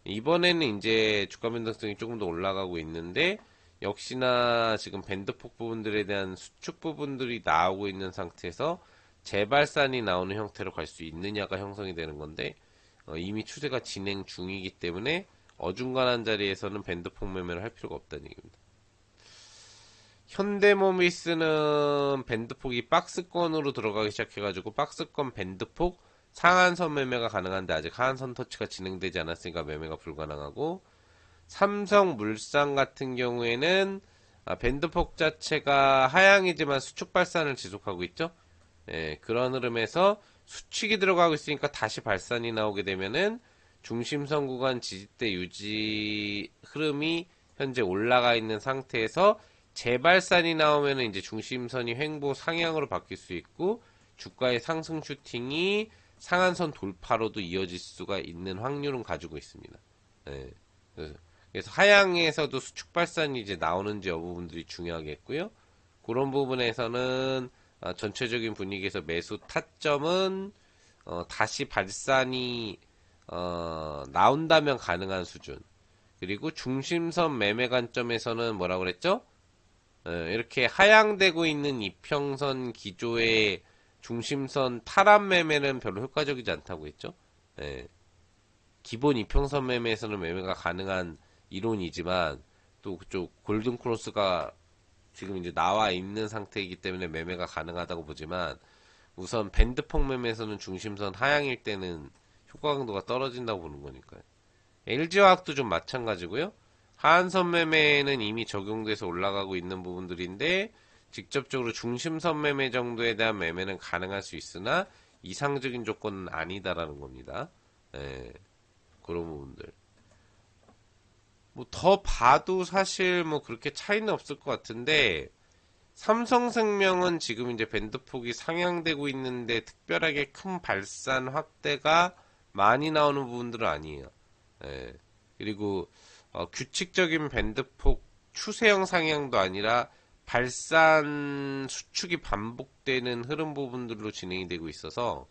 이번에는 이제 주가 변동성이 조금 더 올라가고 있는데 역시나 지금 밴드폭 부분들에 대한 수축 부분들이 나오고 있는 상태에서 재발산이 나오는 형태로 갈 수 있느냐가 형성이 되는 건데 이미 추세가 진행 중이기 때문에 어중간한 자리에서는 밴드폭 매매를 할 필요가 없다는 얘기입니다. 현대모비스는 밴드폭이 박스권으로 들어가기 시작해가지고 박스권 밴드폭 상한선 매매가 가능한데 아직 하한선 터치가 진행되지 않았으니까 매매가 불가능하고, 삼성물산 같은 경우에는 밴드폭 자체가 하향이지만 수축 발산을 지속하고 있죠. 예, 그런 흐름에서 수축이 들어가고 있으니까 다시 발산이 나오게 되면은 중심선 구간 지지대 유지 흐름이 현재 올라가 있는 상태에서 재발산이 나오면은 이제 중심선이 횡보 상향으로 바뀔 수 있고 주가의 상승 슈팅이 상한선 돌파로도 이어질 수가 있는 확률은 가지고 있습니다. 예. 그래서 하향에서도 수축 발산이 이제 나오는지 여부 부분들이 중요하겠고요. 그런 부분에서는 전체적인 분위기에서 매수 타점은 다시 발산이 나온다면 가능한 수준. 그리고 중심선 매매 관점에서는 뭐라고 그랬죠? 이렇게 하향되고 있는 이평선 기조의 중심선 탈압 매매는 별로 효과적이지 않다고 했죠. 예. 기본 이평선 매매에서는 매매가 가능한 이론이지만 또 그쪽 골든 크로스가 지금 이제 나와 있는 상태이기 때문에 매매가 가능하다고 보지만 우선 밴드폭 매매에서는 중심선 하향일 때는 효과 강도가 떨어진다고 보는 거니까요. LG화학도 좀 마찬가지고요. 하한선 매매는 이미 적용돼서 올라가고 있는 부분들인데 직접적으로 중심선 매매 정도에 대한 매매는 가능할 수 있으나 이상적인 조건은 아니다라는 겁니다. 예, 그런 부분들. 뭐 더 봐도 사실 뭐 그렇게 차이는 없을 것 같은데 삼성생명은 지금 이제 밴드폭이 상향되고 있는데 특별하게 큰 발산 확대가 많이 나오는 부분들은 아니에요. 예. 그리고 규칙적인 밴드폭 추세형 상향도 아니라 발산 수축이 반복되는 흐름 부분들로 진행이 되고 있어서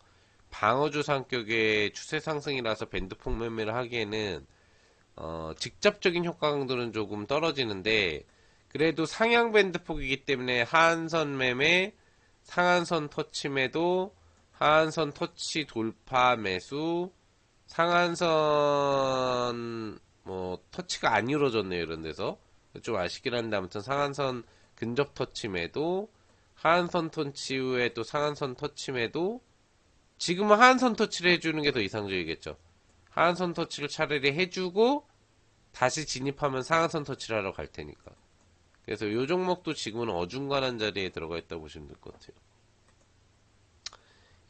방어주 성격의 추세 상승이라서 밴드폭 매매를 하기에는 직접적인 효과 강도는 조금 떨어지는데 그래도 상향 밴드폭이기 때문에 하한선 매매, 상한선 터치 매도, 하한선 터치 돌파 매수, 상한선 뭐 터치가 안 이루어졌네요. 이런 데서 좀 아쉽긴 한데 아무튼 상한선 근접 터치 매도, 하한선 터치 후에 또 상한선 터치 매도. 지금은 하한선 터치를 해주는 게 더 이상적이겠죠. 하한선 터치를 차라리 해주고 다시 진입하면 상한선 터치를 하러 갈 테니까. 그래서 이 종목도 지금은 어중간한 자리에 들어가 있다고 보시면 될 것 같아요.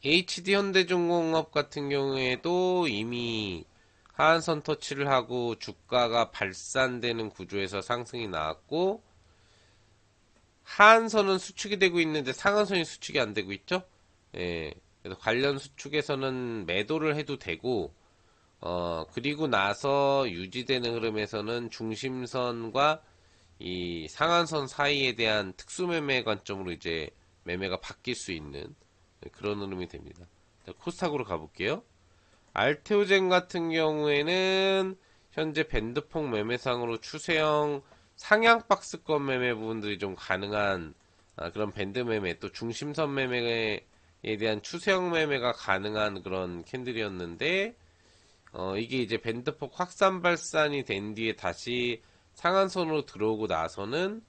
HD 현대중공업 같은 경우에도 이미 하한선 터치를 하고 주가가 발산되는 구조에서 상승이 나왔고 하한선은 수축이 되고 있는데 상한선이 수축이 안 되고 있죠. 예, 그래서 관련 수축에서는 매도를 해도 되고 그리고 나서 유지되는 흐름에서는 중심선과 이 상한선 사이에 대한 특수매매 관점으로 이제 매매가 바뀔 수 있는 그런 흐름이 됩니다. 코스닥으로 가볼게요. 알테오젠 같은 경우에는 현재 밴드폭 매매상으로 추세형 상향 박스권 매매 부분들이 좀 가능한 그런 밴드 매매, 또 중심선 매매에 대한 추세형 매매가 가능한 그런 캔들이었는데 이게 이제 밴드폭 확산 발산이 된 뒤에 다시 상한선으로 들어오고 나서는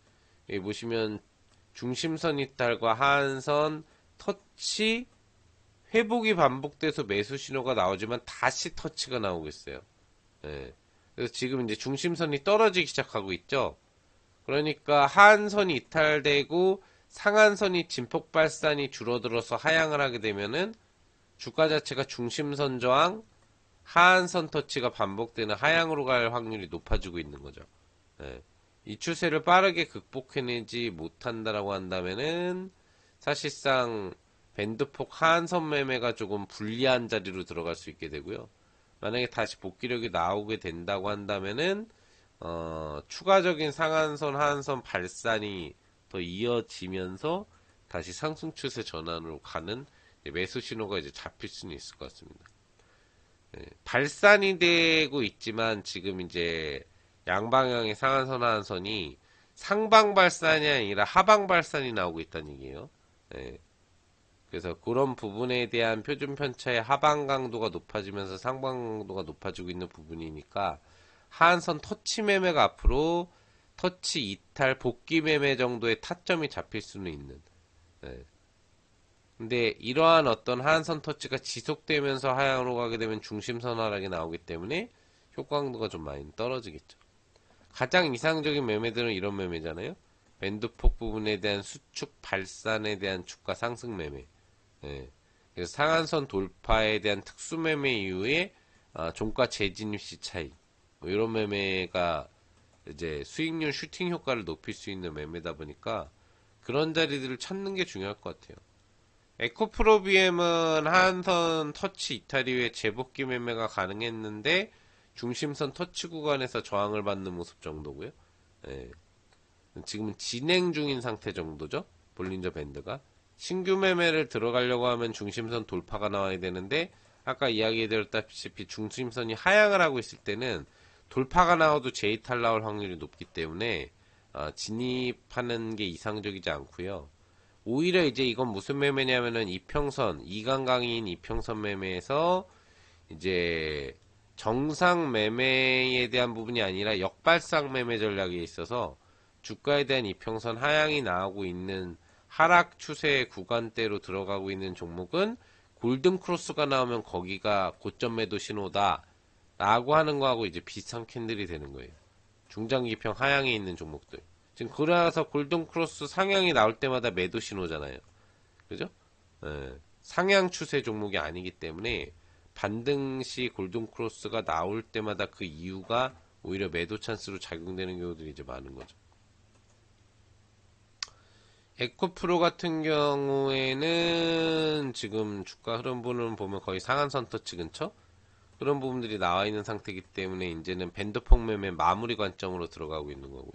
여기 보시면 중심선 이탈과 하한선 터치 회복이 반복돼서 매수 신호가 나오지만 다시 터치가 나오고 있어요. 예. 그래서 지금 이제 중심선이 떨어지기 시작하고 있죠. 그러니까 하한선이 이탈되고 상한선이 진폭 발산이 줄어들어서 하향을 하게 되면은 주가 자체가 중심선 저항, 하한선 터치가 반복되는 하향으로 갈 확률이 높아지고 있는 거죠. 예. 이 추세를 빠르게 극복해내지 못한다라고 한다면은 사실상 밴드폭 하한선 매매가 조금 불리한 자리로 들어갈 수 있게 되고요. 만약에 다시 복귀력이 나오게 된다고 한다면은 추가적인 상한선 하한선 발산이 더 이어지면서 다시 상승 추세 전환으로 가는 매수 신호가 이제 잡힐 수는 있을 것 같습니다. 발산이 되고 있지만 지금 이제 양방향의 상한선 하한선이 상방 발산이 아니라 하방 발산이 나오고 있다는 얘기예요. 예. 그래서 그런 부분에 대한 표준 편차의 하방 강도가 높아지면서 상방 강도가 높아지고 있는 부분이니까 하한선 터치 매매가 앞으로 터치 이탈 복귀 매매 정도의 타점이 잡힐 수는 있는. 예. 근데 이러한 어떤 하한선 터치가 지속되면서 하향으로 가게 되면 중심선 하락이 나오기 때문에 효과 강도가 좀 많이 떨어지겠죠. 가장 이상적인 매매들은 이런 매매잖아요. 밴드폭 부분에 대한 수축 발산에 대한 주가 상승 매매. 예. 그래서 상한선 돌파에 대한 특수 매매 이후에 종가 재진입 시 차익. 뭐 이런 매매가 이제 수익률 슈팅 효과를 높일 수 있는 매매다 보니까 그런 자리들을 찾는 게 중요할 것 같아요. 에코프로비엠은 하한선 터치 이탈 이후에 재복귀 매매가 가능했는데 중심선 터치 구간에서 저항을 받는 모습 정도고요. 예. 지금은 진행 중인 상태 정도죠. 볼린저 밴드가. 신규 매매를 들어가려고 하면 중심선 돌파가 나와야 되는데 아까 이야기해드렸다시피 중심선이 하향을 하고 있을 때는 돌파가 나와도 재이탈 나올 확률이 높기 때문에 진입하는 게 이상적이지 않고요. 오히려 이제 이건 무슨 매매냐면은 이평선, 이강강인 이평선 매매에서 이제 정상 매매에 대한 부분이 아니라 역발상 매매 전략에 있어서 주가에 대한 이평선 하향이 나오고 있는 하락 추세 구간대로 들어가고 있는 종목은 골든 크로스가 나오면 거기가 고점 매도 신호다 라고 하는 거하고 이제 비슷한 캔들이 되는 거예요. 중장기평 하향에 있는 종목들. 지금 그래서 골든 크로스 상향이 나올 때마다 매도 신호잖아요. 그죠? 예, 상향 추세 종목이 아니기 때문에 반등 시 골든 크로스가 나올 때마다 그 이유가 오히려 매도 찬스로 작용되는 경우들이 이제 많은 거죠. 에코프로 같은 경우에는 지금 주가 흐름 보면 거의 상한선 터치 근처 그런 부분들이 나와 있는 상태이기 때문에 이제는 밴드폭 매매 마무리 관점으로 들어가고 있는 거고요.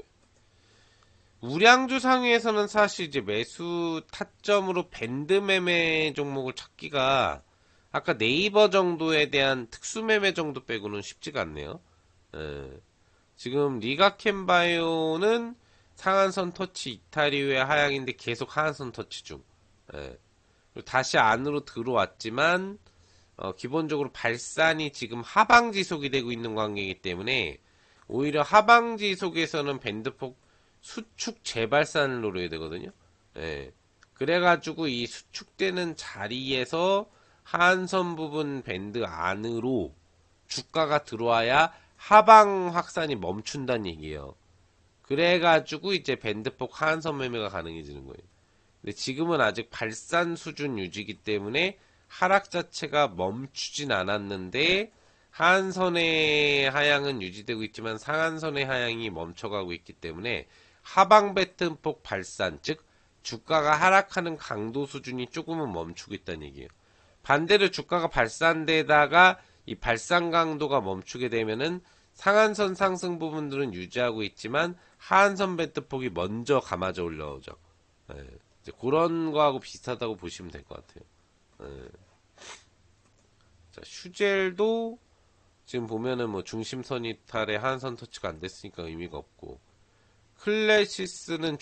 우량주 상위에서는 사실 이제 매수 타점으로 밴드 매매 종목을 찾기가 아까 네이버 정도에 대한 특수 매매 정도 빼고는 쉽지가 않네요. 예. 지금 리가켄바이오는 상한선 터치 이탈 이후에 하향인데 계속 하한선 터치 중. 예. 그리고 다시 안으로 들어왔지만 기본적으로 발산이 지금 하방 지속이 되고 있는 관계이기 때문에 오히려 하방 지속에서는 밴드폭 수축 재발산을 노려야 되거든요. 예. 그래가지고 이 수축되는 자리에서 하한선 부분 밴드 안으로 주가가 들어와야 하방 확산이 멈춘다는 얘기예요. 그래가지고 이제 밴드폭 하한선 매매가 가능해지는 거예요. 근데 지금은 아직 발산 수준 유지기 때문에 하락 자체가 멈추진 않았는데 하한선의 하향은 유지되고 있지만 상한선의 하향이 멈춰가고 있기 때문에 하방 배트폭 발산, 즉 주가가 하락하는 강도 수준이 조금은 멈추고 있다는 얘기예요. 반대로 주가가 발산되다가 이 발산 강도가 멈추게 되면은 상한선 상승 부분들은 유지하고 있지만 하한선 배트폭이 먼저 감아져 올라오죠. 예, 이제 그런 거하고 비슷하다고 보시면 될 것 같아요. 예. 자, 슈젤도 지금 보면은 뭐 중심선 이탈에 하한선 터치가 안 됐으니까 의미가 없고 클래시스는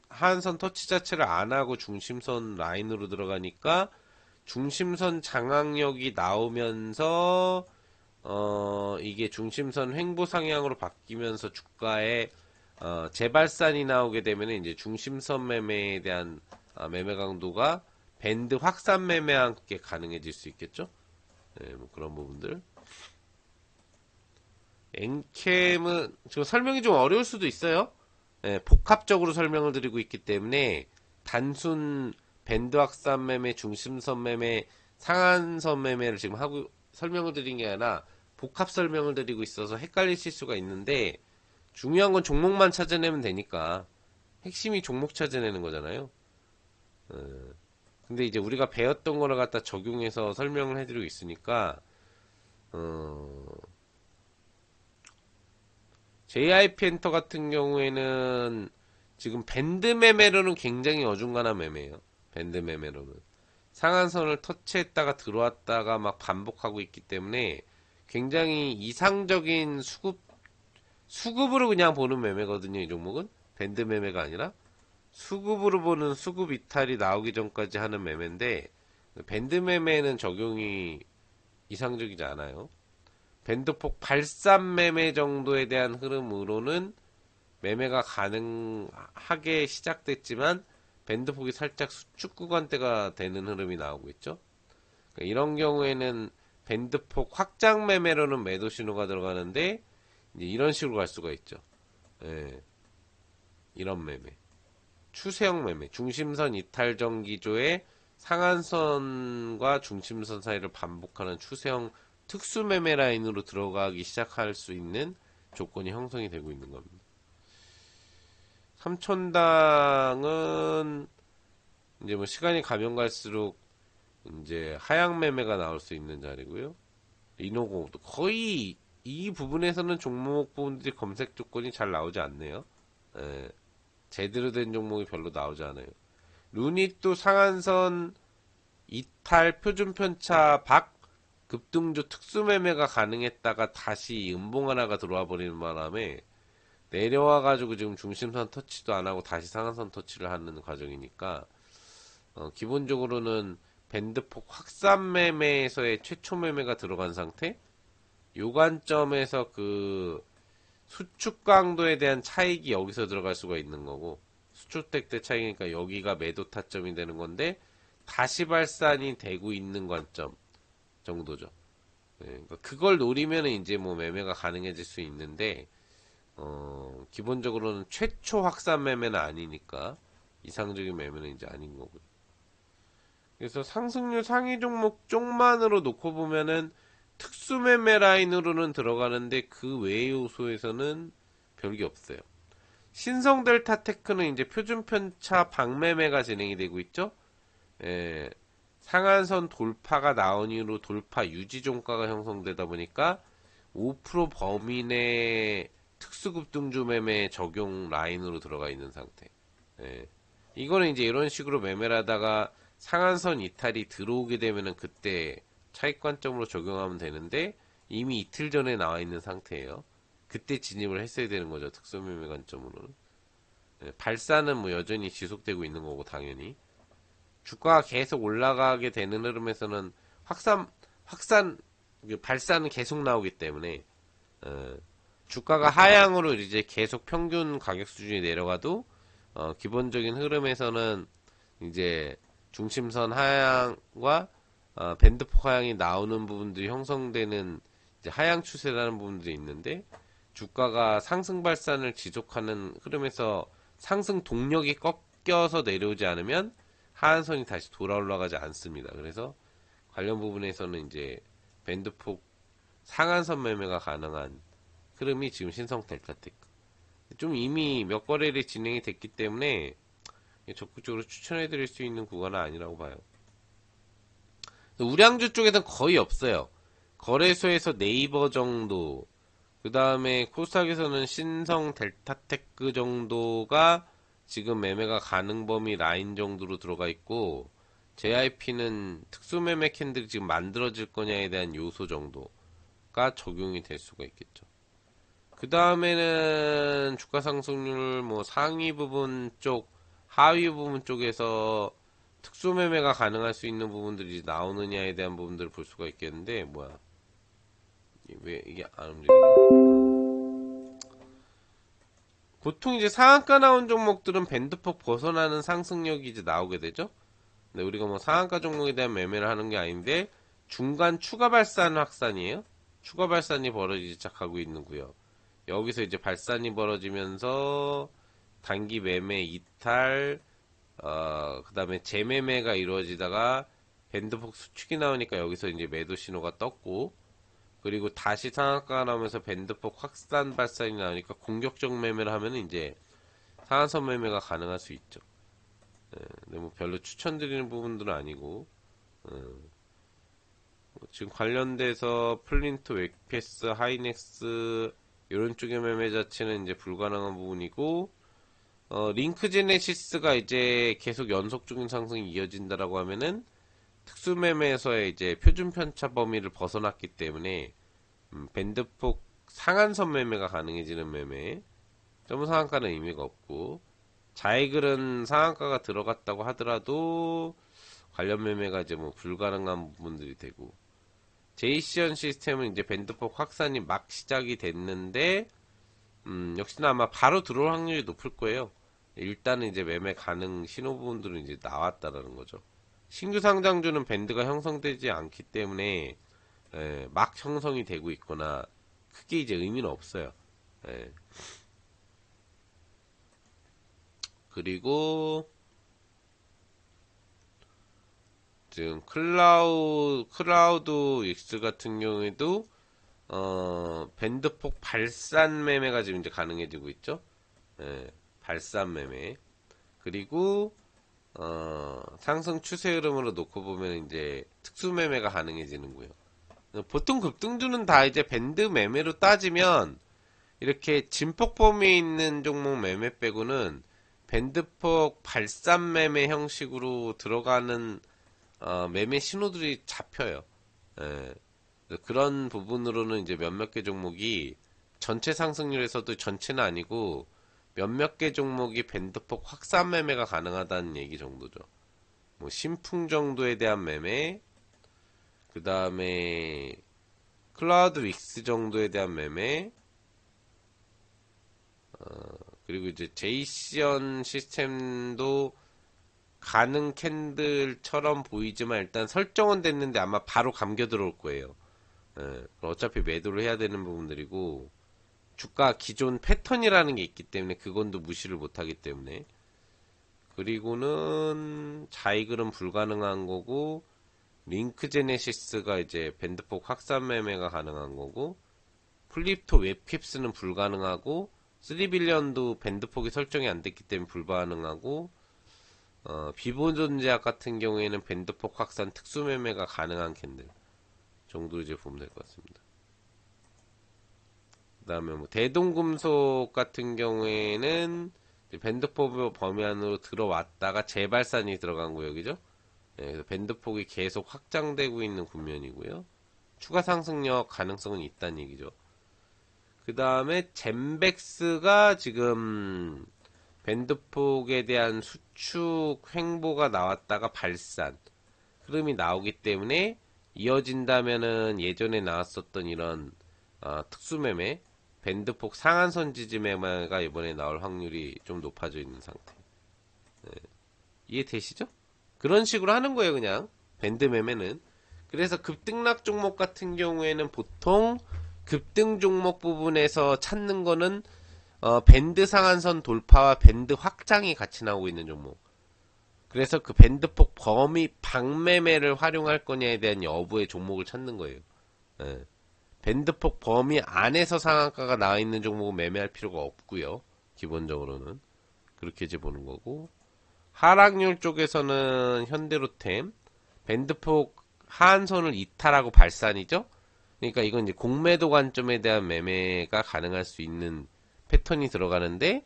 하한선 터치 자체를 안 하고 중심선 라인으로 들어가니까 중심선 장악력이 나오면서 이게 중심선 횡보 상향으로 바뀌면서 주가에 재발산이 나오게 되면 이제 중심선 매매에 대한 매매 강도가 밴드 확산 매매와 함께 가능해질 수 있겠죠. 네, 뭐 그런 부분들. 엔캠은 지금 설명이 좀 어려울 수도 있어요. 네, 복합적으로 설명을 드리고 있기 때문에 단순 밴드 확산 매매, 중심선 매매, 상한선 매매를 지금 하고 설명을 드린 게 아니라 복합 설명을 드리고 있어서 헷갈리실 수가 있는데 중요한 건 종목만 찾아내면 되니까 핵심이 종목 찾아내는 거잖아요. 근데 이제 우리가 배웠던 거를 갖다 적용해서 설명을 해드리고 있으니까, JIP 엔터 같은 경우에는 지금 밴드 매매로는 굉장히 어중간한 매매예요. 밴드 매매로는. 상한선을 터치했다가 들어왔다가 막 반복하고 있기 때문에 굉장히 이상적인 수급으로 그냥 보는 매매거든요. 이 종목은. 밴드 매매가 아니라. 수급으로 보는 수급 이탈이 나오기 전까지 하는 매매인데, 밴드 매매는 적용이 이상적이지 않아요. 밴드폭 발산 매매 정도에 대한 흐름으로는 매매가 가능하게 시작됐지만 밴드폭이 살짝 수축 구간대가 되는 흐름이 나오고 있죠. 그러니까 이런 경우에는 밴드폭 확장 매매로는 매도 신호가 들어가는데 이제 이런 식으로 갈 수가 있죠. 예, 이런 매매, 추세형 매매, 중심선 이탈전 기조의 상한선과 중심선 사이를 반복하는 추세형 특수 매매 라인으로 들어가기 시작할 수 있는 조건이 형성이 되고 있는 겁니다. 3천당은 이제 뭐 시간이 가면 갈수록 이제 하향 매매가 나올 수 있는 자리고요. 리노공업도 거의 이 부분에서는 종목 부분들이 검색 조건이 잘 나오지 않네요. 예, 제대로 된 종목이 별로 나오지 않아요. 루닛도 상한선 이탈 표준 편차 박 급등조 특수 매매가 가능했다가 다시 음봉 하나가 들어와 버리는 바람에 내려와 가지고 지금 중심선 터치도 안 하고 다시 상한선 터치를 하는 과정이니까 기본적으로는 밴드폭 확산 매매에서의 최초 매매가 들어간 상태, 요 관점에서 그 수축 강도에 대한 차익이 여기서 들어갈 수가 있는 거고, 수축될 때 차익이니까 여기가 매도 타점이 되는 건데 다시 발산이 되고 있는 관점 정도죠. 네, 그러니까 그걸 노리면 이제 뭐 매매가 가능해질 수 있는데, 기본적으로는 최초 확산 매매는 아니니까 이상적인 매매는 이제 아닌 거고요. 그래서 상승률 상위 종목 쪽만으로 놓고 보면은 특수 매매 라인으로는 들어가는데 그 외의 요소에서는 별게 없어요. 신성 델타 테크는 이제 표준 편차 방매매가 진행이 되고 있죠. 예, 상한선 돌파가 나온 이후로 돌파 유지 종가가 형성되다 보니까 5% 범위 내 특수급등주 매매 적용 라인으로 들어가 있는 상태. 예. 이거는 이제 이런 식으로 매매를 하다가 상한선 이탈이 들어오게 되면은 그때 차익 관점으로 적용하면 되는데 이미 이틀 전에 나와 있는 상태예요. 그때 진입을 했어야 되는 거죠. 특수매매 관점으로는. 예, 발사는 뭐 여전히 지속되고 있는 거고 당연히. 주가가 계속 올라가게 되는 흐름에서는 확산, 발산은 계속 나오기 때문에, 주가가 하향으로 이제 계속 평균 가격 수준이 내려가도, 기본적인 흐름에서는 이제 중심선 하향과, 밴드폭 하향이 나오는 부분들이 형성되는 이제 하향 추세라는 부분들이 있는데, 주가가 상승 발산을 지속하는 흐름에서 상승 동력이 꺾여서 내려오지 않으면 하한선이 다시 돌아 올라가지 않습니다. 그래서 관련 부분에서는 이제 밴드폭 상한선 매매가 가능한 흐름이 지금 신성 델타테크. 좀 이미 몇 거래일이 진행이 됐기 때문에 적극적으로 추천해 드릴 수 있는 구간은 아니라고 봐요. 우량주 쪽에서는 거의 없어요. 거래소에서 네이버 정도, 그 다음에 코스닥에서는 신성 델타테크 정도가 지금 매매가 가능 범위 라인 정도로 들어가 있고, JIP는 특수매매 캔들이 지금 만들어질 거냐에 대한 요소 정도가 적용이 될 수가 있겠죠. 그 다음에는 주가 상승률 뭐 상위 부분 쪽, 하위 부분 쪽에서 특수매매가 가능할 수 있는 부분들이 나오느냐에 대한 부분들을 볼 수가 있겠는데, 뭐야. 왜 이게 안 움직이지? 보통 이제 상한가 나온 종목들은 밴드폭 벗어나는 상승력이 이제 나오게 되죠. 근데 우리가 뭐 상한가 종목에 대한 매매를 하는 게 아닌데 중간 추가 발산 확산이에요. 추가 발산이 벌어지기 시작하고 있는 구요. 여기서 이제 발산이 벌어지면서 단기 매매 이탈, 그 다음에 재매매가 이루어지다가 밴드폭 수축이 나오니까 여기서 이제 매도 신호가 떴고, 그리고 다시 상한가가 나오면서 밴드폭 확산 발산이 나오니까 공격적 매매를 하면 이제 상한선 매매가 가능할 수 있죠. 근데 뭐 별로 추천드리는 부분들은 아니고, 뭐 지금 관련돼서 플린트, 웨이패스, 하이넥스 이런 쪽의 매매 자체는 이제 불가능한 부분이고, 링크 제네시스가 이제 계속 연속적인 상승이 이어진다라고 하면은 특수 매매에서의 이제 표준 편차 범위를 벗어났기 때문에 밴드폭 상한선 매매가 가능해지는 매매, 점 상한가는 의미가 없고, 자이글은 상한가가 들어갔다고 하더라도 관련 매매가 이제 뭐 불가능한 부분들이 되고, 제이시언 시스템은 이제 밴드폭 확산이 막 시작이 됐는데, 역시나 아마 바로 들어올 확률이 높을 거예요. 일단은 이제 매매 가능 신호 부분들은 이제 나왔다라는 거죠. 신규 상장주는 밴드가 형성되지 않기 때문에 막 형성이 되고 있거나 크게 이제 의미는 없어요. 예. 그리고 지금 클라우드 X 같은 경우에도 밴드폭 발산 매매가 지금 이제 가능해지고 있죠. 예, 발산 매매. 그리고 상승 추세 흐름으로 놓고 보면 이제 특수 매매가 가능해지는고요. 보통 급등주는 다 이제 밴드 매매로 따지면 이렇게 진폭 범위에 있는 종목 매매 빼고는 밴드폭 발산 매매 형식으로 들어가는 매매 신호들이 잡혀요. 예. 그런 부분으로는 이제 몇몇 개 종목이 전체 상승률에서도 전체는 아니고 몇몇 개 종목이 밴드폭 확산 매매가 가능하다는 얘기 정도죠. 뭐 신풍 정도에 대한 매매, 그 다음에 클라우드 윅스 정도에 대한 매매, 그리고 이제 제이시언 시스템도 가능 캔들처럼 보이지만 일단 설정은 됐는데 아마 바로 감겨 들어올 거예요. 어차피 매도를 해야 되는 부분들이고 주가 기존 패턴이라는 게 있기 때문에 그건도 무시를 못하기 때문에 그리고는 자이글은 불가능한 거고 링크 제네시스가 이제 밴드폭 확산 매매가 가능한 거고 플립토 웹캡스는 불가능하고 3빌리언도 밴드폭이 설정이 안 됐기 때문에 불가능하고 비보존제약 같은 경우에는 밴드폭 확산 특수 매매가 가능한 캔들 정도 이제 보면 될 것 같습니다. 그 다음에 뭐 대동금속 같은 경우에는 밴드폭 범위 안으로 들어왔다가 재발산이 들어간 구역이죠. 네, 그래서 밴드폭이 계속 확장되고 있는 국면이고요. 추가 상승력 가능성은 있다는 얘기죠. 그 다음에 젠백스가 지금 밴드폭에 대한 수축 횡보가 나왔다가 발산 흐름이 나오기 때문에 이어진다면은 예전에 나왔었던 이런 특수매매 밴드폭 상한선 지지 매매가 이번에 나올 확률이 좀 높아져 있는 상태. 네. 이해되시죠? 그런 식으로 하는 거예요, 그냥. 밴드 매매는. 그래서 급등락 종목 같은 경우에는 보통 급등 종목 부분에서 찾는 거는 밴드 상한선 돌파와 밴드 확장이 같이 나오고 있는 종목. 그래서 그 밴드폭 범위 방매매를 활용할 거냐에 대한 여부의 종목을 찾는 거예요. 예. 밴드폭 범위 안에서 상한가가 나와 있는 종목은 매매할 필요가 없고요. 기본적으로는 그렇게 이제 보는 거고 하락률 쪽에서는 현대로템 밴드폭 하한선을 이탈하고 발산이죠. 그러니까 이건 이제 공매도 관점에 대한 매매가 가능할 수 있는 패턴이 들어가는데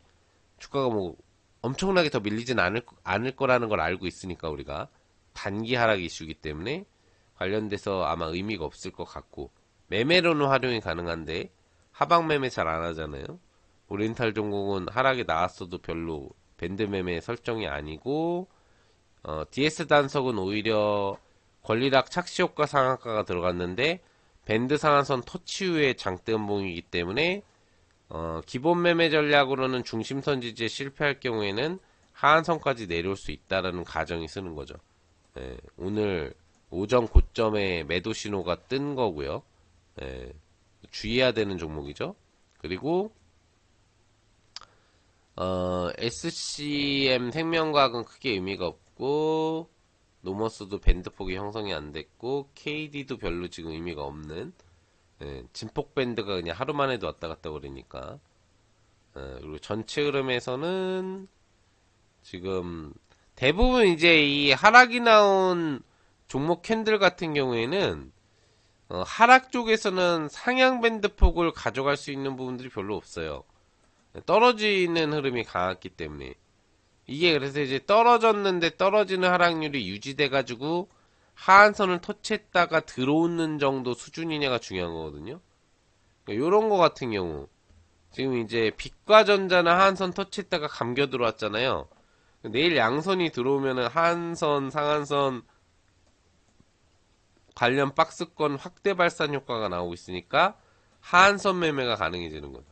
주가가 뭐 엄청나게 더 밀리진 않을 거라는 걸 알고 있으니까 우리가 단기 하락 이슈기 때문에 관련돼서 아마 의미가 없을 것 같고 매매로는 활용이 가능한데 하방 매매 잘 안 하잖아요. 오리엔탈 종목은 하락이 나왔어도 별로 밴드 매매 설정이 아니고 DS 단석은 오히려 권리락 착시 효과 상한가가 들어갔는데 밴드 상한선 터치 후에 장대음봉이기 때문에 기본 매매 전략으로는 중심선 지지에 실패할 경우에는 하한선까지 내려올 수 있다라는 가정이 쓰는 거죠. 예, 오늘 오전 고점에 매도 신호가 뜬 거고요. 예, 주의해야 되는 종목이죠. 그리고 SCM 생명과학은 크게 의미가 없고 노머스도 밴드폭이 형성이 안 됐고 KD도 별로 지금 의미가 없는 진폭 밴드가 그냥 하루 만에도 왔다 갔다 그러니까 그리고 전체 흐름에서는 지금 대부분 이제 이 하락이 나온 종목 캔들 같은 경우에는 하락 쪽에서는 상향 밴드 폭을 가져갈 수 있는 부분들이 별로 없어요. 떨어지는 흐름이 강했기 때문에. 이게 그래서 이제 떨어졌는데 떨어지는 하락률이 유지돼가지고 하한선을 터치했다가 들어오는 정도 수준이냐가 중요한 거거든요. 그러니까 요런 거 같은 경우 지금 이제 빛과전자는 하한선 터치했다가 감겨 들어왔잖아요. 내일 양선이 들어오면은 하한선, 상한선 관련 박스권 확대 발산 효과가 나오고 있으니까 하한선 매매가 가능해지는 거죠.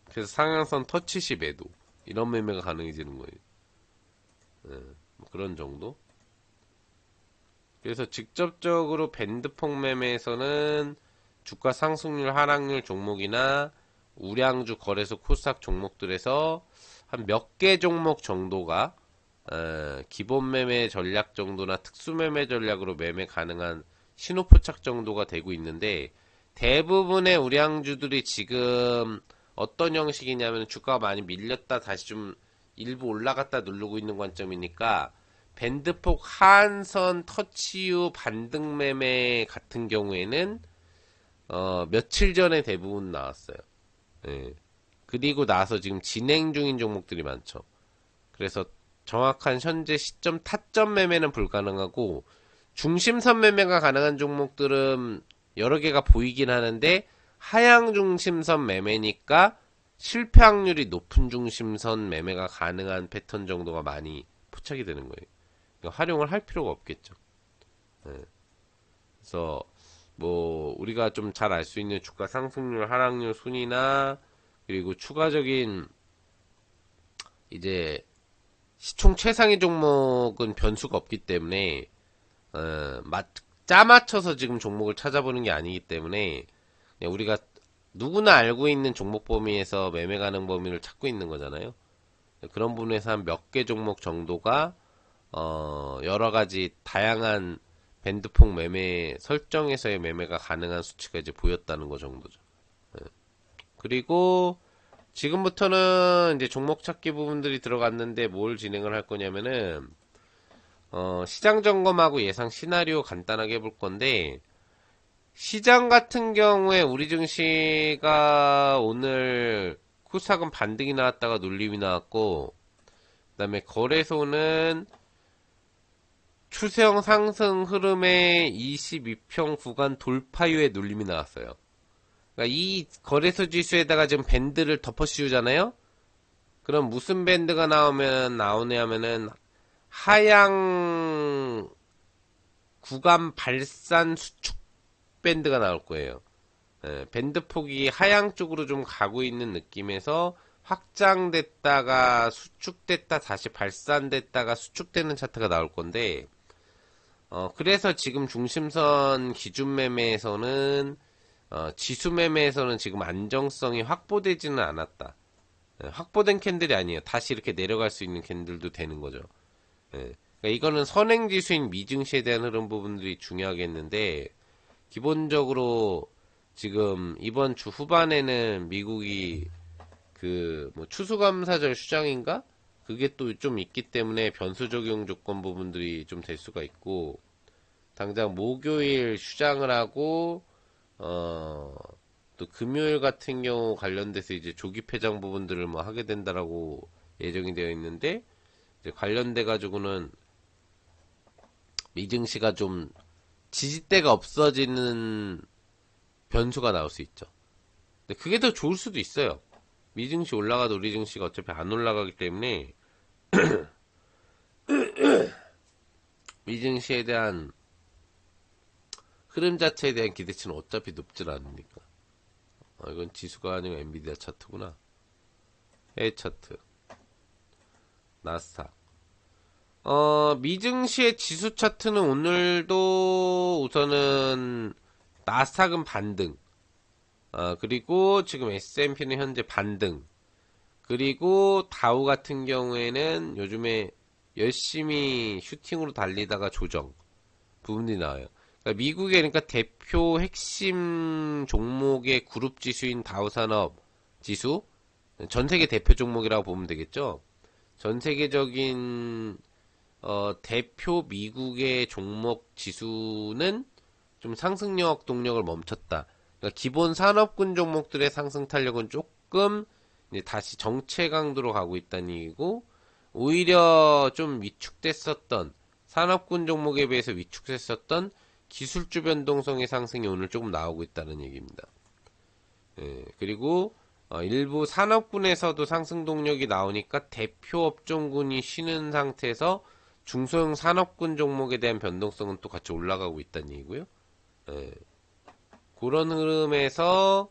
그래서 상한선 터치 시 매도 이런 매매가 가능해지는 거예요. 뭐 그런 정도. 그래서 직접적으로 밴드폭 매매에서는 주가 상승률, 하락률 종목이나 우량주 거래소 코스닥 종목들에서 한 몇 개 종목 정도가 기본 매매 전략 정도나 특수 매매 전략으로 매매 가능한 신호 포착 정도가 되고 있는데 대부분의 우량주들이 지금 어떤 형식이냐면 주가가 많이 밀렸다 다시 좀 일부 올라갔다 누르고 있는 관점이니까 밴드폭 하한선 터치 후 반등 매매 같은 경우에는 며칠 전에 대부분 나왔어요. 예. 그리고 나서 지금 진행 중인 종목들이 많죠. 그래서 정확한 현재 시점 타점 매매는 불가능하고 중심선 매매가 가능한 종목들은 여러 개가 보이긴 하는데 하향 중심선 매매니까 실패 확률이 높은 중심선 매매가 가능한 패턴 정도가 많이 포착이 되는 거예요. 그러니까 활용을 할 필요가 없겠죠. 네. 그래서 뭐 우리가 좀 잘 알 수 있는 주가 상승률, 하락률 순위나 그리고 추가적인 이제 시총 최상위 종목은 변수가 없기 때문에 짜맞춰서 지금 종목을 찾아보는 게 아니기 때문에 그냥 우리가 누구나 알고 있는 종목 범위에서 매매 가능 범위를 찾고 있는 거잖아요. 그런 부분에서 한 몇 개 종목 정도가 여러 가지 다양한 밴드폭 매매 설정에서의 매매가 가능한 수치가 이제 보였다는 거 정도죠. 그리고 지금부터는 이제 종목 찾기 부분들이 들어갔는데 뭘 진행을 할 거냐면은 시장 점검하고 예상 시나리오 간단하게 해볼 건데 시장 같은 경우에 우리 증시가 오늘 코스닥은 반등이 나왔다가 눌림이 나왔고 그 다음에 거래소는 추세형 상승 흐름의 22평 구간 돌파 후에 눌림이 나왔어요. 그러니까 이 거래소 지수에다가 지금 밴드를 덮어 씌우잖아요. 그럼 무슨 밴드가 나오냐면은 하향 구간 발산 수축 밴드가 나올 거예요. 밴드 폭이 하향 쪽으로 좀 가고 있는 느낌에서 확장됐다가 수축됐다 다시 발산됐다가 수축되는 차트가 나올 건데 그래서 지금 중심선 기준 매매에서는 지수 매매에서는 지금 안정성이 확보되지는 않았다. 확보된 캔들이 아니에요. 다시 이렇게 내려갈 수 있는 캔들도 되는 거죠. 그러니까 이거는 선행지수인 미증시에 대한 흐름 부분들이 중요하겠는데 기본적으로 지금 이번 주 후반에는 미국이 그 뭐 추수감사절 휴장인가? 그게 또 좀 있기 때문에 변수 적용 조건 부분들이 좀 될 수가 있고 당장 목요일 휴장을 하고 또 금요일 같은 경우 관련돼서 이제 조기 폐장 부분들을 뭐 하게 된다라고 예정이 되어 있는데 이제 관련돼 가지고는 미증시가 좀 지지대가 없어지는 변수가 나올 수 있죠. 근데 그게 더 좋을 수도 있어요. 미증시 올라가도 우리 증시가 어차피 안 올라가기 때문에 미증시에 대한 흐름 자체에 대한 기대치는 어차피 높질 않으니까. 이건 지수가 아니고 엔비디아 차트구나. 해외 차트. 나스닥. 미증시의 지수 차트는 오늘도 우선은 나스닥은 반등. 그리고 지금 S&P는 현재 반등. 그리고 다우 같은 경우에는 요즘에 열심히 슈팅으로 달리다가 조정 부분이 나와요. 그러니까 미국의 그러니까 대표 핵심 종목의 그룹 지수인 다우 산업 지수 전 세계 대표 종목이라고 보면 되겠죠. 전 세계적인 대표 미국의 종목 지수는 좀 상승력 동력을 멈췄다. 그러니까 기본 산업군 종목들의 상승 탄력은 조금 이제 다시 정체 강도로 가고 있다는 얘기고, 오히려 좀 위축됐었던 산업군 종목에 비해서 위축됐었던 기술주 변동성의 상승이 오늘 조금 나오고 있다는 얘기입니다. 예, 그리고 일부 산업군에서도 상승 동력이 나오니까 대표 업종군이 쉬는 상태에서 중소형 산업군 종목에 대한 변동성은 또 같이 올라가고 있다는 얘기고요. 예, 그런 흐름에서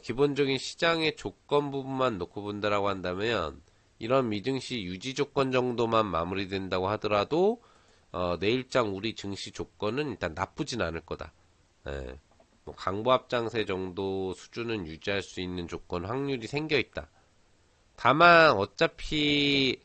기본적인 시장의 조건 부분만 놓고 본다라고 한다면 이런 미증시 유지 조건 정도만 마무리된다고 하더라도 내일장 우리 증시 조건은 일단 나쁘진 않을 거다. 예, 뭐 강보 합장세 정도 수준은 유지할 수 있는 조건 확률이 생겨 있다. 다만 어차피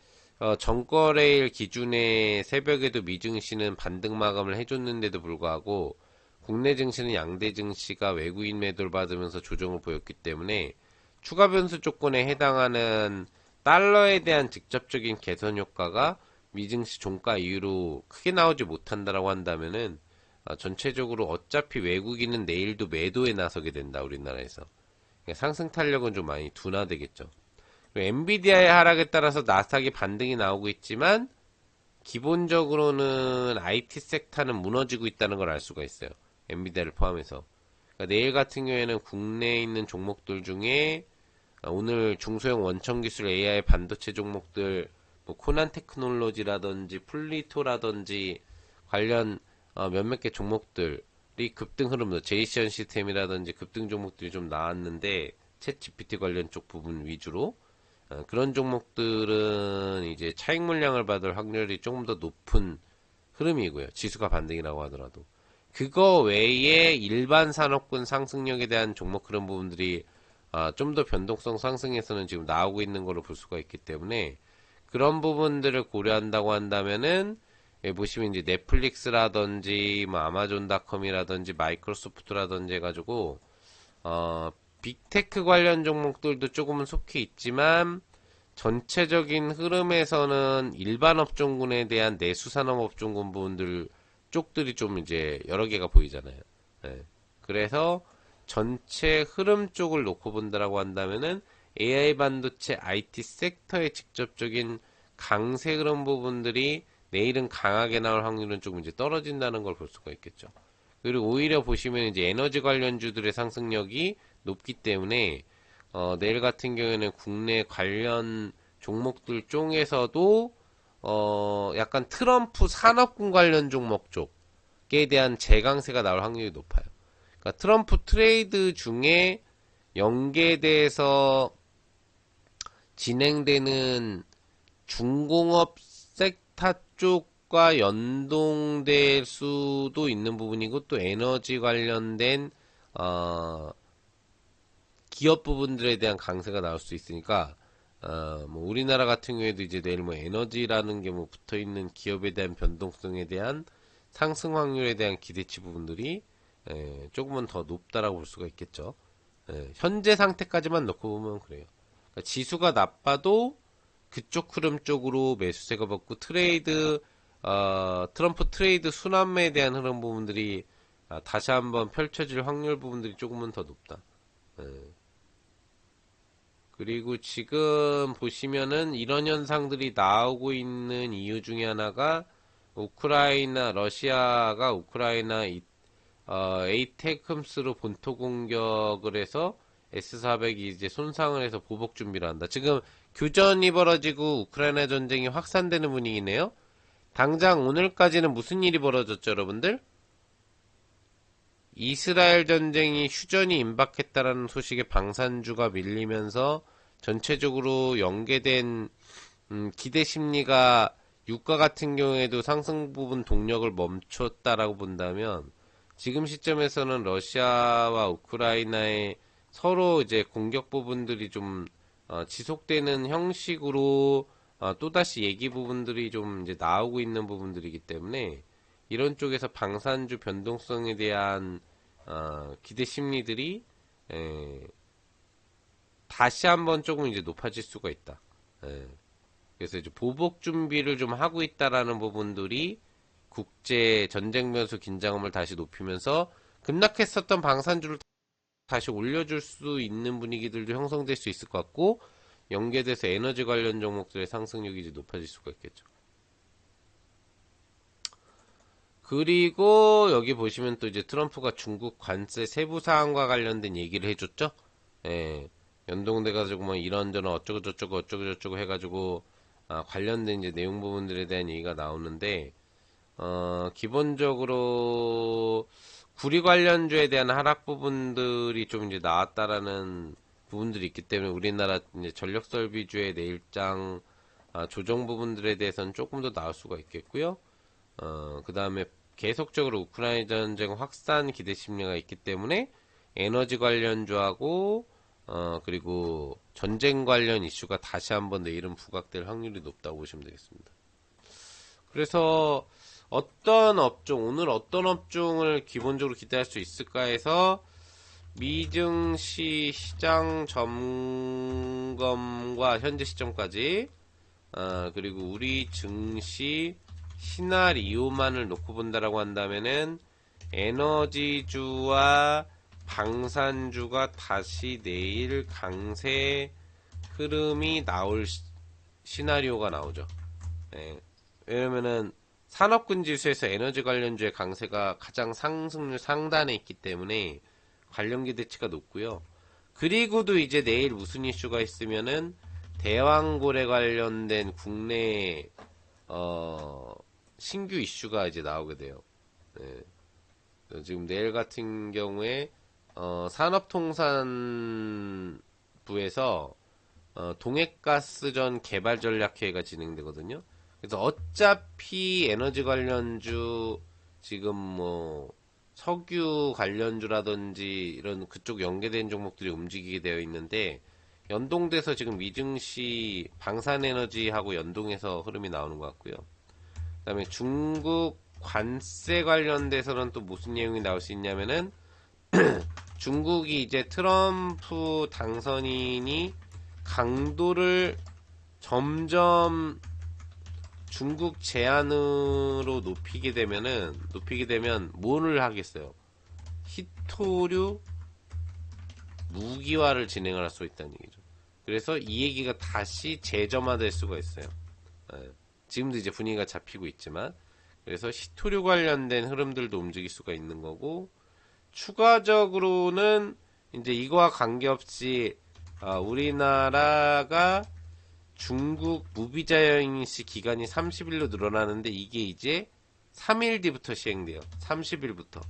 전거래일 기준에 새벽에도 미증시는 반등 마감을 해줬는데도 불구하고 국내 증시는 양대 증시가 외국인 매도를 받으면서 조정을 보였기 때문에 추가 변수 조건에 해당하는 달러에 대한 직접적인 개선 효과가 미증시 종가 이후로 크게 나오지 못한다라고 한다면은 전체적으로 어차피 외국인은 내일도 매도에 나서게 된다 우리나라에서. 그러니까 상승 탄력은 좀 많이 둔화되겠죠. 그리고 엔비디아의 하락에 따라서 나스닥이 반등이 나오고 있지만 기본적으로는 IT 섹터는 무너지고 있다는 걸 알 수가 있어요. 엔비디아를 포함해서. 그러니까 내일 같은 경우에는 국내에 있는 종목들 중에 오늘 중소형 원천기술 AI 반도체 종목들 뭐 코난 테크놀로지라든지 플리토라든지 관련 몇몇 개 종목들이 급등 흐름도 제이션 시스템이라든지 급등 종목들이 좀 나왔는데 챗 GPT 관련 쪽 부분 위주로 그런 종목들은 이제 차익 물량을 받을 확률이 조금 더 높은 흐름이고요. 지수가 반등이라고 하더라도. 그거 외에 일반 산업군 상승력에 대한 종목 그런 부분들이 좀 더 변동성 상승에서는 지금 나오고 있는 걸로 볼 수가 있기 때문에 그런 부분들을 고려한다고 한다면은 여기 보시면 이제 넷플릭스라든지 뭐 아마존닷컴이라든지 마이크로소프트라든지 해가지고 빅테크 관련 종목들도 조금은 속해 있지만 전체적인 흐름에서는 일반 업종군에 대한 내수산업 업종군 부분들 쪽들이 좀 이제 여러 개가 보이잖아요. 예. 그래서 전체 흐름 쪽을 놓고 본다라고 한다면은 AI 반도체 IT 섹터의 직접적인 강세 흐름 부분들이 내일은 강하게 나올 확률은 조금 이제 떨어진다는 걸 볼 수가 있겠죠. 그리고 오히려 보시면 이제 에너지 관련주들의 상승력이 높기 때문에 내일 같은 경우에는 국내 관련 종목들 중에서도 약간 트럼프 산업군 관련 종목 쪽에 대한 재강세가 나올 확률이 높아요. 그러니까 트럼프 트레이드 중에 연계돼서 진행되는 중공업 섹터 쪽과 연동될 수도 있는 부분이고 또 에너지 관련된 기업 부분들에 대한 강세가 나올 수 있으니까 뭐 우리나라 같은 경우에도 이제 내일 뭐 에너지라는 게 뭐 붙어 있는 기업에 대한 변동성에 대한 상승 확률에 대한 기대치 부분들이 조금은 더 높다라고 볼 수가 있겠죠. 현재 상태까지만 놓고 보면 그래요. 그러니까 지수가 나빠도 그쪽 흐름 쪽으로 매수세가 받고 트럼프 트레이드 순환매에 대한 흐름 부분들이 다시 한번 펼쳐질 확률 부분들이 조금은 더 높다. 예. 그리고 지금 보시면은 이런 현상들이 나오고 있는 이유 중에 하나가 러시아가 우크라이나 에이테크스로 본토 공격을 해서 S-400이 이제 손상을 해서 보복 준비를 한다. 지금 교전이 벌어지고 우크라이나 전쟁이 확산되는 분위기네요. 당장 오늘까지는 무슨 일이 벌어졌죠, 여러분들? 이스라엘 전쟁이 휴전이 임박했다라는 소식에 방산주가 밀리면서 전체적으로 연계된 기대 심리가 유가 같은 경우에도 상승 부분 동력을 멈췄다라고 본다면 지금 시점에서는 러시아와 우크라이나의 서로 이제 공격 부분들이 좀 지속되는 형식으로 또다시 얘기 부분들이 좀 이제 나오고 있는 부분들이기 때문에 이런 쪽에서 방산주 변동성에 대한 기대 심리들이 다시 한번 조금 이제 높아질 수가 있다. 예. 그래서 이제 보복 준비를 좀 하고 있다라는 부분들이 국제 전쟁 변수 긴장감을 다시 높이면서 급락했었던 방산주를 다시 올려줄 수 있는 분위기들도 형성될 수 있을 것 같고, 연계돼서 에너지 관련 종목들의 상승력이 이제 높아질 수가 있겠죠. 그리고 여기 보시면 또 이제 트럼프가 중국 관세 세부 사항과 관련된 얘기를 해줬죠. 예, 연동돼가지고 뭐 이런저런 어쩌고 저쩌고 해가지고 관련된 이제 내용 부분들에 대한 얘기가 나오는데, 기본적으로 구리 관련주에 대한 하락 부분들이 좀 이제 나왔다라는 부분들이 있기 때문에 우리나라 이제 전력 설비주의 내일장 조정 부분들에 대해서는 조금 더 나을 수가 있겠고요. 그 다음에 계속적으로 우크라이나 전쟁 확산 기대 심리가 있기 때문에 에너지 관련주하고 그리고 전쟁 관련 이슈가 다시 한번 내일은 부각될 확률이 높다고 보시면 되겠습니다. 그래서 어떤 업종, 오늘 어떤 업종을 기본적으로 기대할 수 있을까 해서 미증시 시장 점검과 현재 시점까지 그리고 우리 증시 시나리오만을 놓고 본다라고 한다면은 에너지주와 방산주가 다시 내일 강세 흐름이 나올 시나리오가 나오죠. 네. 왜냐면은 산업군 지수에서 에너지 관련주의 강세가 가장 상승률 상단에 있기 때문에 관련 기대치가 높고요. 그리고도 이제 내일 무슨 이슈가 있으면은 대왕고래 관련된 국내 신규 이슈가 이제 나오게 돼요. 네. 지금 내일 같은 경우에 산업통산부에서 동해가스전 개발 전략회의가 진행되거든요. 그래서 어차피 에너지 관련주 지금 뭐 석유 관련주라든지 이런 그쪽 연계된 종목들이 움직이게 되어 있는데 연동돼서 지금 미증시 방산에너지하고 연동해서 흐름이 나오는 것 같고요. 그다음에 중국 관세 관련돼서는 또 무슨 내용이 나올 수 있냐면은 중국이 이제 트럼프 당선인이 강도를 점점 중국 제한으로 높이게 되면 뭐를 하겠어요? 히토류 무기화를 진행을 할 수 있다는 얘기죠. 그래서 이 얘기가 다시 재점화될 수가 있어요. 예. 지금도 이제 분위기가 잡히고 있지만, 그래서 히토류 관련된 흐름들도 움직일 수가 있는 거고, 추가적으로는 이제 이거와 관계없이 우리나라가 중국 무비자 여행 시 기간이 30일로 늘어나는데 이게 이제 3일 뒤부터 시행돼요. 30일부터.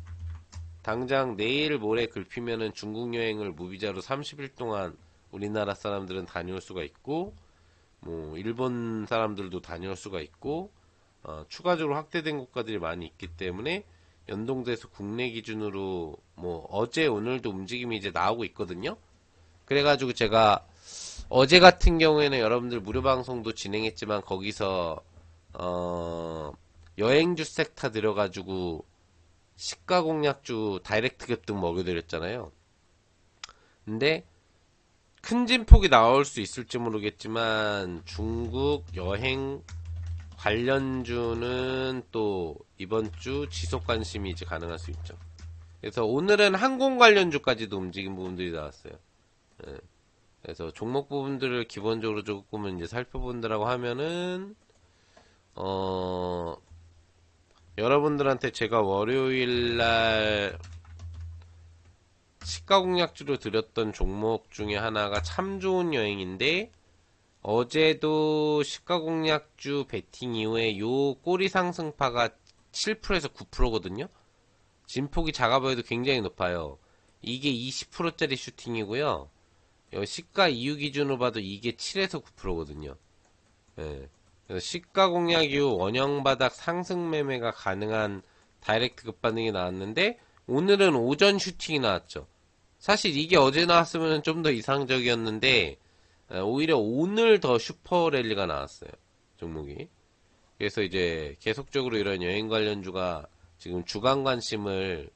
당장 내일 모레 글피면은 중국 여행을 무비자로 30일 동안 우리나라 사람들은 다녀올 수가 있고, 뭐 일본 사람들도 다녀올 수가 있고, 추가적으로 확대된 국가들이 많이 있기 때문에 연동돼서 국내 기준으로 뭐 어제 오늘도 움직임이 이제 나오고 있거든요. 그래가지고 제가 어제 같은 경우에는 여러분들 무료 방송도 진행했지만 거기서 여행주 섹터 들여가지고 시가공약주 다이렉트 급등 먹여드렸잖아요. 근데 큰 진폭이 나올 수 있을지 모르겠지만 중국 여행 관련주는 또 이번 주 지속 관심이 이제 가능할 수 있죠. 그래서 오늘은 항공 관련주까지도 움직인 부분들이 나왔어요. 예. 그래서 종목 부분들을 기본적으로 조금은 이제 살펴본다라고 하면은 여러분들한테 제가 월요일날 시가공약주로 드렸던 종목 중에 하나가 참 좋은 여행인데 어제도 시가공약주 베팅 이후에 요 꼬리 상승파가 7%에서 9%거든요. 진폭이 작아 보여도 굉장히 높아요. 이게 20%짜리 슈팅이고요. 시가 이후 기준으로 봐도 이게 7에서 9%거든요. 예. 그래서 시가 공약 이후 원형 바닥 상승 매매가 가능한 다이렉트 급반응이 나왔는데 오늘은 오전 슈팅이 나왔죠. 사실 이게 어제 나왔으면 좀 더 이상적이었는데 오히려 오늘 더 슈퍼 랠리가 나왔어요. 종목이. 그래서 이제 계속적으로 이런 여행 관련주가 지금 주간 관심을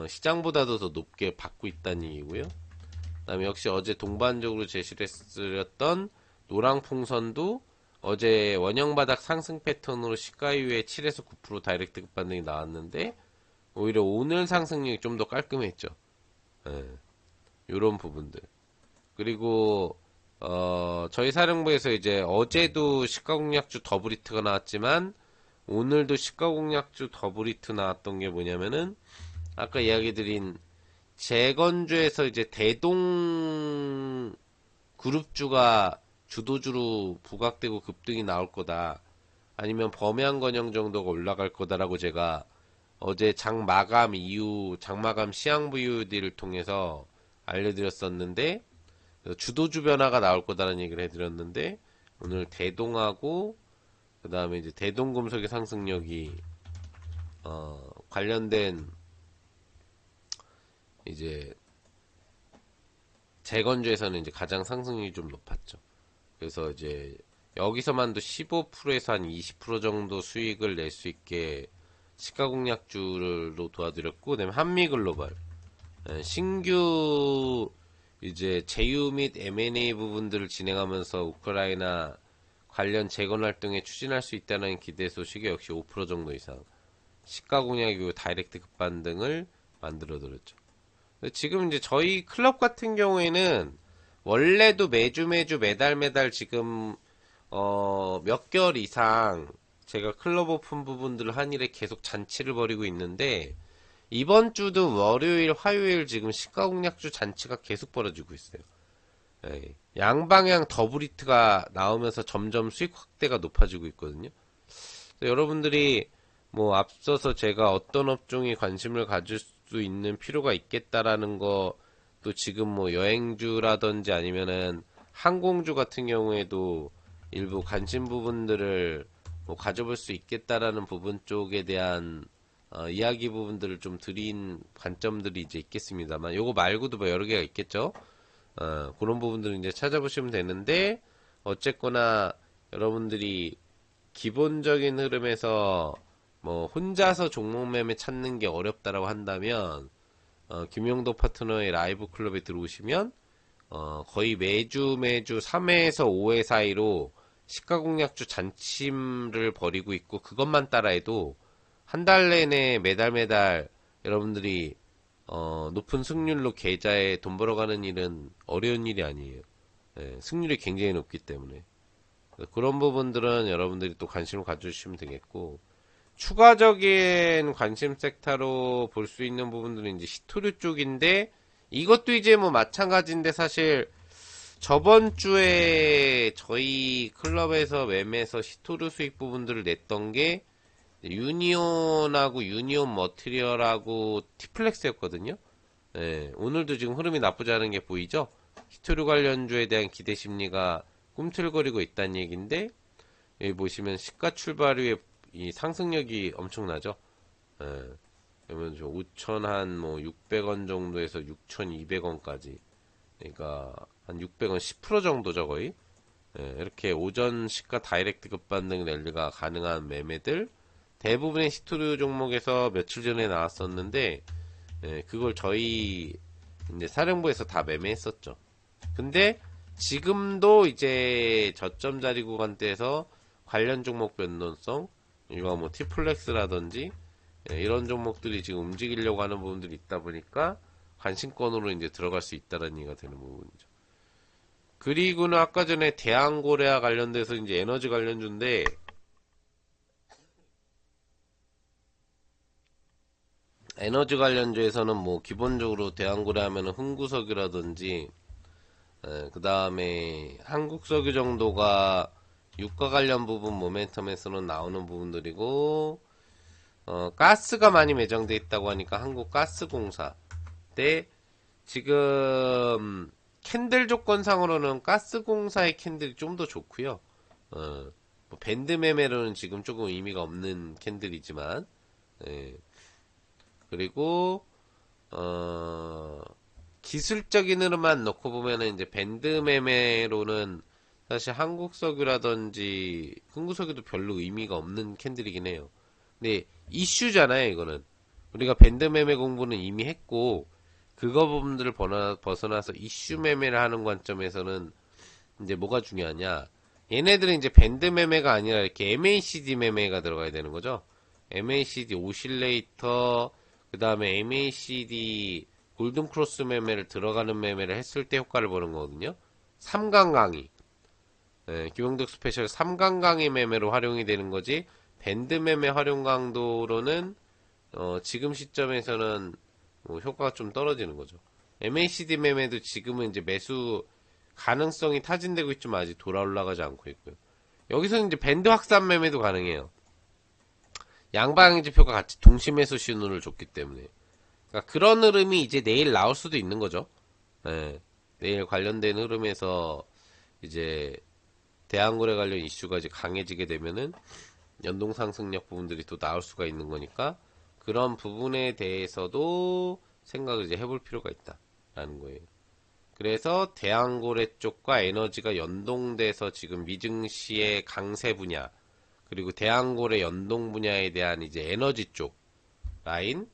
시장보다도 더 높게 받고 있다는 얘기고요. 그다음에 역시 어제 동반적으로 제시를 했었던 노랑풍선도 어제 원형 바닥 상승 패턴으로 시가 이후에 7에서 9% 다이렉트 급반등이 나왔는데 오히려 오늘 상승력이 좀 더 깔끔했죠. 예, 요런 부분들. 그리고 저희 사령부에서 이제 어제도 시가 공략주 더블히트가 나왔지만 오늘도 시가 공략주 더블히트 나왔던 게 뭐냐면은 아까 이야기 드린 재건주에서 이제 대동 그룹주가 주도주로 부각되고 급등이 나올 거다. 아니면 범양건영 정도가 올라갈 거다라고 제가 어제 장마감 이후 장마감 시향VOD를 통해서 알려드렸었는데 주도주 변화가 나올 거다라는 얘기를 해드렸는데 오늘 대동하고 그 다음에 이제 대동금속의 상승력이 관련된 이제 재건주에서는 이제 가장 상승률이 좀 높았죠. 그래서 이제 여기서만도 15%에서 한 20% 정도 수익을 낼 수 있게 시가 공략주로 도와드렸고, 그다음에 한미글로벌 신규 이제 제휴 및 M&A 부분들을 진행하면서 우크라이나 관련 재건 활동에 추진할 수 있다는 기대 소식에 역시 5% 정도 이상 시가 공략이고 다이렉트 급반등을 만들어드렸죠. 지금 이제 저희 클럽 같은 경우에는 원래도 매주 매달 지금 몇 개월 이상 제가 클럽 오픈 부분들을 한일에 계속 잔치를 벌이고 있는데 이번 주도 월요일, 화요일 지금 시가 공략주 잔치가 계속 벌어지고 있어요. 예, 양방향 더블히트가 나오면서 점점 수익 확대가 높아지고 있거든요. 여러분들이 뭐 앞서서 제가 어떤 업종에 관심을 가질 수 있는 필요가 있겠다라는 거 또 지금 뭐 여행주라든지 아니면은 항공주 같은 경우에도 일부 관심 부분들을 뭐 가져볼 수 있겠다라는 부분 쪽에 대한 이야기 부분들을 좀 드린 관점들이 이제 있겠습니다만 요거 말고도 뭐 여러 개가 있겠죠. 그런 부분들을 이제 찾아보시면 되는데 어쨌거나 여러분들이 기본적인 흐름에서 뭐 혼자서 종목 매매 찾는 게 어렵다라고 한다면 김용도 파트너의 라이브 클럽에 들어오시면 거의 매주 3회에서 5회 사이로 시가 공략주 잔치를 벌이고 있고 그것만 따라해도 한 달 내내 매달 여러분들이 높은 승률로 계좌에 돈 벌어가는 일은 어려운 일이 아니에요. 예, 승률이 굉장히 높기 때문에 그런 부분들은 여러분들이 또 관심을 가져주시면 되겠고 추가적인 관심 섹터로 볼 수 있는 부분들은 이제 시토류 쪽인데 이것도 이제 뭐 마찬가지인데 사실 저번 주에 저희 클럽에서 매매해서 시토류 수익 부분들을 냈던 게 유니온하고 유니온 머티리얼하고 티플렉스였거든요. 네, 오늘도 지금 흐름이 나쁘지 않은 게 보이죠? 시토류 관련주에 대한 기대 심리가 꿈틀거리고 있다는 얘기인데 여기 보시면 시가 출발 후에 이 상승력이 엄청나죠. 예. 그러면 5천 한 뭐 600원 정도에서 6,200원까지. 그러니까 한 600원 10% 정도죠 거의. 예, 이렇게 오전 시가 다이렉트 급반등 랠리가 가능한 매매들 대부분의 시투류 종목에서 며칠 전에 나왔었는데 예, 그걸 저희 이제 사령부에서 다 매매했었죠. 근데 지금도 이제 저점 자리 구간대에서 관련 종목 변동성 이거 뭐 티플렉스라든지 이런 종목들이 지금 움직이려고 하는 부분들이 있다 보니까 관심권으로 이제 들어갈 수 있다는 얘기가 되는 부분이죠. 그리고는 아까 전에 대한고래와 관련돼서 이제 에너지 관련주인데 에너지 관련주에서는 뭐 기본적으로 대한고래 하면은 흥구석유라든지 그 다음에 한국석유 정도가 유가 관련 부분 모멘텀에서는 나오는 부분들이고 가스가 많이 매장돼 있다고 하니까 한국가스공사 때 지금 캔들 조건상으로는 가스공사의 캔들이 좀 더 좋고요. 뭐 밴드 매매로는 지금 조금 의미가 없는 캔들이지만 예. 그리고 기술적인 흐름만 놓고 보면은 이제 밴드 매매로는 사실 한국석유라든지 흥구석유도 별로 의미가 없는 캔들이긴 해요. 근데 이슈잖아요, 이거는. 우리가 밴드 매매 공부는 이미 했고 그거 부분들을 벗어나서 이슈 매매를 하는 관점에서는 이제 뭐가 중요하냐? 얘네들은 이제 밴드 매매가 아니라 이렇게 MACD 매매가 들어가야 되는 거죠. MACD 오실레이터, 그 다음에 MACD 골든 크로스 매매를 들어가는 매매를 했을 때 효과를 보는 거거든요. 3강 강의. 예, 김영덕 스페셜 3강 강의 매매로 활용이 되는 거지, 밴드 매매 활용 강도로는, 지금 시점에서는 뭐 효과가 좀 떨어지는 거죠. MACD 매매도 지금은 이제 매수 가능성이 타진되고 있지만 아직 돌아 올라가지 않고 있고요. 여기서는 이제 밴드 확산 매매도 가능해요. 양방향 지표가 같이 동시 매수 신호를 줬기 때문에. 그러니까 그런 흐름이 이제 내일 나올 수도 있는 거죠. 네. 내일 관련된 흐름에서 이제 대한거래 관련 이슈가 이제 강해지게 되면은 연동 상승력 부분들이 또 나올 수가 있는 거니까, 그런 부분에 대해서도 생각을 이제 해볼 필요가 있다라는 거예요. 그래서 대한고래 쪽과 에너지가 연동돼서 지금 미증시의 강세 분야, 그리고 대한고래 연동 분야에 대한 이제 에너지 쪽 라인,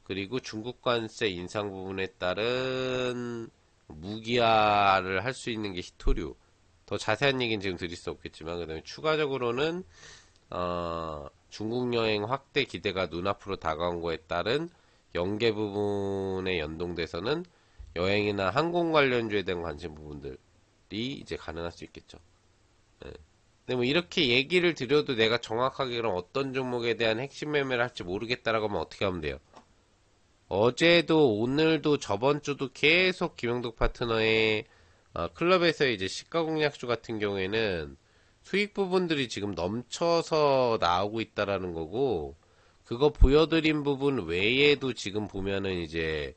그리고 중국 관세 인상 부분에 따른 무기화를 할 수 있는 게 히토류. 더 자세한 얘기는 지금 드릴 수 없겠지만, 그 다음에 추가적으로는 중국 여행 확대 기대가 눈앞으로 다가온 거에 따른 연계 부분에 연동돼서는 여행이나 항공 관련주에 대한 관심 부분들이 이제 가능할 수 있겠죠. 예. 근데 뭐 이렇게 얘기를 드려도 내가 정확하게 그럼 어떤 종목에 대한 핵심 매매를 할지 모르겠다라고 하면 어떻게 하면 돼요? 어제도 오늘도 저번 주도 계속 김영덕 파트너의 클럽에서 이제 시가 공략주 같은 경우에는 수익 부분들이 지금 넘쳐서 나오고 있다라는 거고, 그거 보여드린 부분 외에도 지금 보면은 이제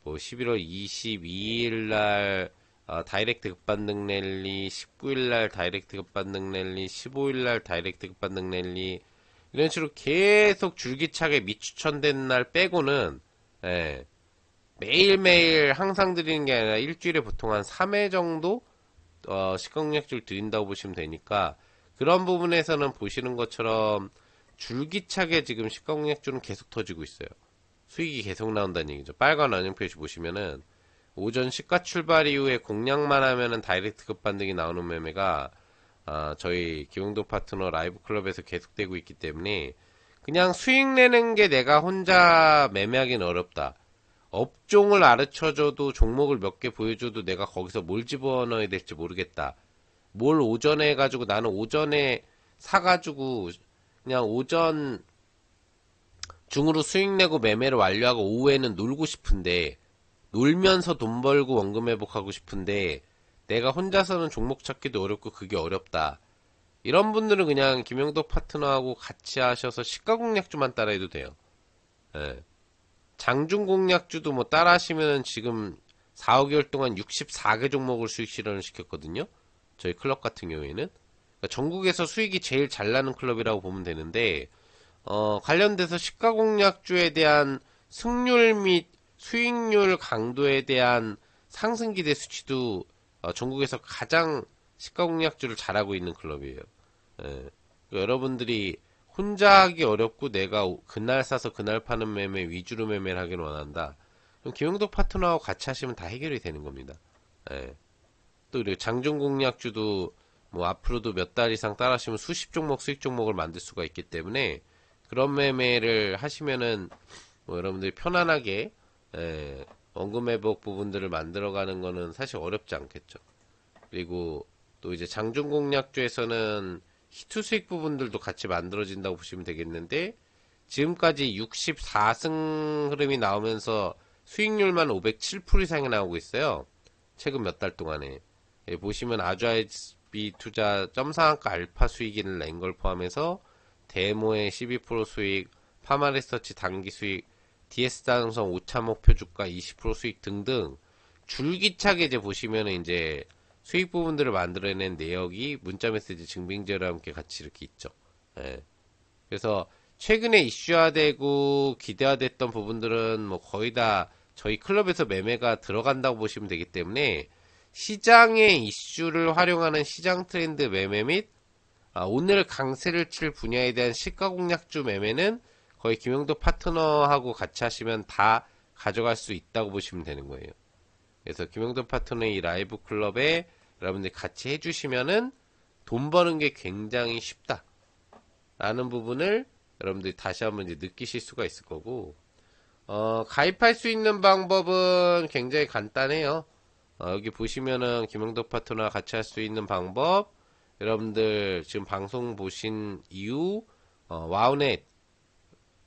뭐 11월 22일 날 다이렉트 급반등 랠리, 19일 날 다이렉트 급반등 랠리, 15일 날 다이렉트 급반등 랠리, 이런 식으로 계속 줄기차게 미추천된 날 빼고는, 예, 매일매일 항상 드리는 게 아니라 일주일에 보통 한 3회 정도 시가공략주를 드린다고 보시면 되니까, 그런 부분에서는 보시는 것처럼 줄기차게 지금 시가공략주는 계속 터지고 있어요. 수익이 계속 나온다는 얘기죠. 빨간 원형 표시 보시면은 오전 시가 출발 이후에 공략만 하면은 다이렉트 급반등이 나오는 매매가 저희 기흥도 파트너 라이브 클럽에서 계속되고 있기 때문에, 그냥 수익 내는 게 내가 혼자 매매하기는 어렵다. 업종을 가르쳐줘도 종목을 몇 개 보여줘도 내가 거기서 뭘 집어넣어야 될지 모르겠다. 뭘 오전에 해가지고 나는 오전에 사가지고 그냥 오전 중으로 수익 내고 매매를 완료하고 오후에는 놀고 싶은데, 놀면서 돈 벌고 원금 회복하고 싶은데 내가 혼자서는 종목 찾기도 어렵고 그게 어렵다. 이런 분들은 그냥 김영덕 파트너하고 같이 하셔서 시가 공략주만 따라해도 돼요. 예. 장중 공략주도 뭐 따라 하시면 지금 4, 5개월 동안 64개 종목을 수익 실현을 시켰거든요. 저희 클럽 같은 경우에는. 그러니까 전국에서 수익이 제일 잘 나는 클럽이라고 보면 되는데, 관련돼서 시가 공략주에 대한 승률 및 수익률 강도에 대한 상승 기대 수치도 전국에서 가장 시가 공략주를 잘하고 있는 클럽이에요. 예. 그러니까 여러분들이 혼자 하기 어렵고 내가 그날 사서 그날 파는 매매 위주로 매매를 하기를 원한다. 그럼 김영덕 파트너하고 같이 하시면 다 해결이 되는 겁니다. 예. 또 그리고 장중 공략주도 뭐 앞으로도 몇 달 이상 따라 하시면 수십 종목 수익 종목을 만들 수가 있기 때문에, 그런 매매를 하시면은 뭐 여러분들이 편안하게 원금 회복 부분들을 만들어가는 거는 사실 어렵지 않겠죠. 그리고 또 이제 장중 공략주에서는 히트 수익 부분들도 같이 만들어진다고 보시면 되겠는데, 지금까지 64승 흐름이 나오면서 수익률만 507% 이상이 나오고 있어요. 최근 몇 달 동안에. 예, 보시면 아주아이비 투자 점상한가 알파 수익을 낸 걸 포함해서 데모의 12% 수익, 파마리서치 단기 수익, DS 다능성 5차 목표 주가 20% 수익 등등 줄기차게 이제 보시면은 이제 수익 부분들을 만들어낸 내역이 문자 메시지 증빙제와 함께 같이 이렇게 있죠. 예. 그래서 최근에 이슈화되고 기대화됐던 부분들은 뭐 거의 다 저희 클럽에서 매매가 들어간다고 보시면 되기 때문에, 시장의 이슈를 활용하는 시장 트렌드 매매 및 오늘 강세를 칠 분야에 대한 시가 공략주 매매는 거의 김영덕 파트너하고 같이 하시면 다 가져갈 수 있다고 보시면 되는 거예요. 그래서 김영덕 파트너의 이 라이브 클럽에 여러분들이 같이 해주시면은 돈 버는 게 굉장히 쉽다라는 부분을 여러분들이 다시 한번 이제 느끼실 수가 있을 거고, 가입할 수 있는 방법은 굉장히 간단해요. 여기 보시면은 김영덕 파트너와 같이 할 수 있는 방법, 여러분들 지금 방송 보신 이후 와우넷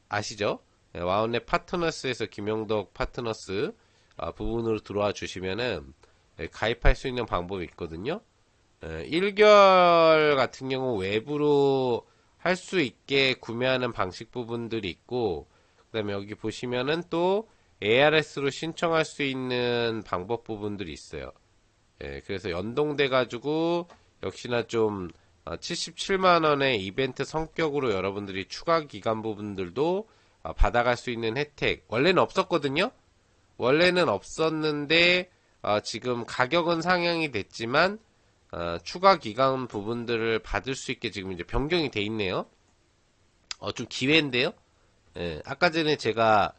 아시죠? 네, 와우넷 파트너스에서 김영덕 파트너스 부분으로 들어와 주시면은 가입할 수 있는 방법이 있거든요. 1개월 같은 경우 외부로 할 수 있게 구매하는 방식 부분들이 있고, 그 다음에 여기 보시면은 또 ARS로 신청할 수 있는 방법 부분들이 있어요. 그래서 연동돼 가지고 역시나 좀 77만원의 이벤트 성격으로 여러분들이 추가 기간 부분들도 받아갈 수 있는 혜택, 원래는 없었거든요. 원래는 없었는데 지금 가격은 상향이 됐지만 추가 기간 부분들을 받을 수 있게 지금 이제 변경이 돼 있네요. 좀 기회인데요. 아까 전에 제가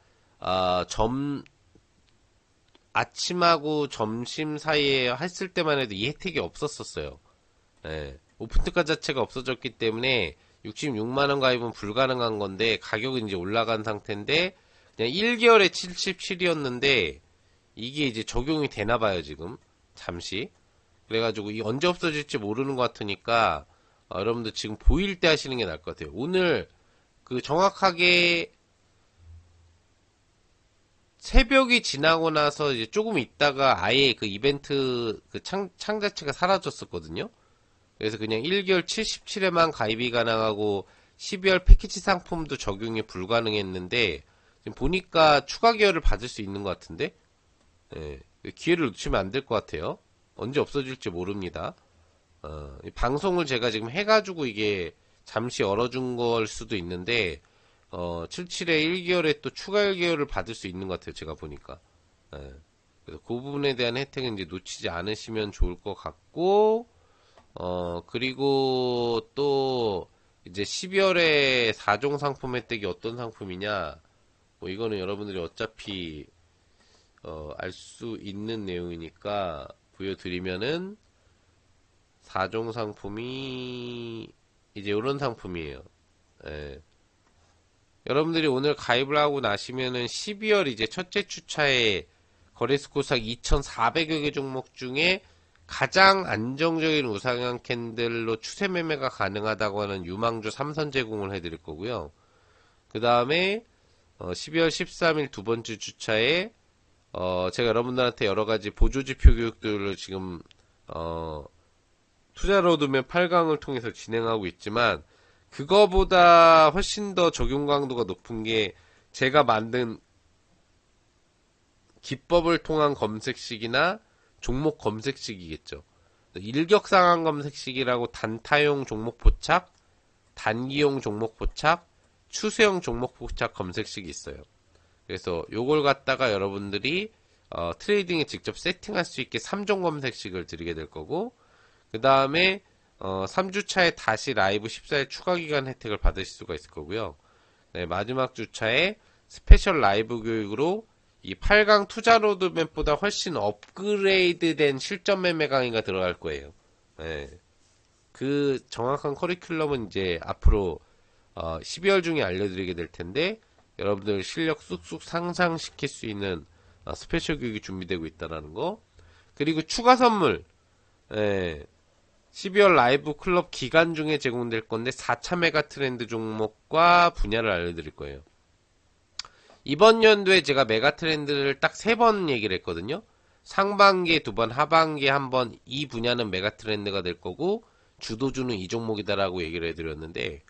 아침하고 점심 사이에 했을 때만 해도 이 혜택이 없었었어요. 오픈특가 자체가 없어졌기 때문에 66만원 가입은 불가능한 건데, 가격은 이제 올라간 상태인데, 그냥 1개월에 77이었는데, 이게 이제 적용이 되나봐요, 지금. 잠시. 그래가지고, 이 언제 없어질지 모르는 것 같으니까, 여러분들 지금 보일 때 하시는 게 나을 것 같아요. 오늘, 정확하게, 새벽이 지나고 나서 이제 조금 있다가 아예 그 이벤트 창 자체가 사라졌었거든요. 그래서 그냥 1개월 77에만 가입이 가능하고 12월 패키지 상품도 적용이 불가능했는데, 지금 보니까 추가 기회를 받을 수 있는 것 같은데, 기회를 놓치면 안 될 것 같아요. 언제 없어질지 모릅니다. 이 방송을 제가 지금 해가지고 이게 잠시 열어준 걸 수도 있는데, 77에 1개월에 또 추가 1개월을 받을 수 있는 것 같아요. 제가 보니까. 그래서 그 부분에 대한 혜택은 이제 놓치지 않으시면 좋을 것 같고, 그리고 또, 이제 12월에 4종 상품 혜택이 어떤 상품이냐, 뭐 이거는 여러분들이 어차피, 알 수 있는 내용이니까, 보여드리면은, 4종 상품이, 이제 이런 상품이에요. 여러분들이 오늘 가입을 하고 나시면은 12월 이제 첫째 주차에 거래소 코스닥 2,400여 개 종목 중에 가장 안정적인 우상향 캔들로 추세 매매가 가능하다고 하는 유망주 3선 제공을 해드릴 거고요. 그 다음에 12월 13일 두 번째 주차에 제가 여러분들한테 여러 가지 보조지표 교육들을 지금 투자 로드맵 8강을 통해서 진행하고 있지만, 그거보다 훨씬 더 적용 강도가 높은 게 제가 만든 기법을 통한 검색식이나 종목 검색식이겠죠. 일격상한 검색식이라고 단타용 종목 포착, 단기용 종목 포착, 추세형 종목 포착 검색식이 있어요. 그래서 요걸 갖다가 여러분들이 트레이딩에 직접 세팅할 수 있게 3종 검색식을 드리게 될 거고, 그 다음에 3주차에 다시 라이브 14일 추가 기간 혜택을 받으실 수가 있을 거고요. 네, 마지막 주차에 스페셜 라이브 교육으로 이 8강 투자 로드맵보다 훨씬 업그레이드된 실전 매매 강의가 들어갈 거예요. 네. 그 정확한 커리큘럼은 이제 앞으로 12월 중에 알려드리게 될 텐데, 여러분들 실력 쑥쑥 상승시킬 수 있는 스페셜 교육이 준비되고 있다는 거. 그리고 추가 선물, 12월 라이브 클럽 기간 중에 제공될 건데 4차 메가 트렌드 종목과 분야를 알려드릴 거예요. 이번 연도에 제가 메가 트렌드를 딱 3번 얘기를 했거든요. 상반기에 2번, 하반기에 1번, 이 분야는 메가 트렌드가 될 거고 주도주는 이 종목이다라고 얘기를 해드렸는데,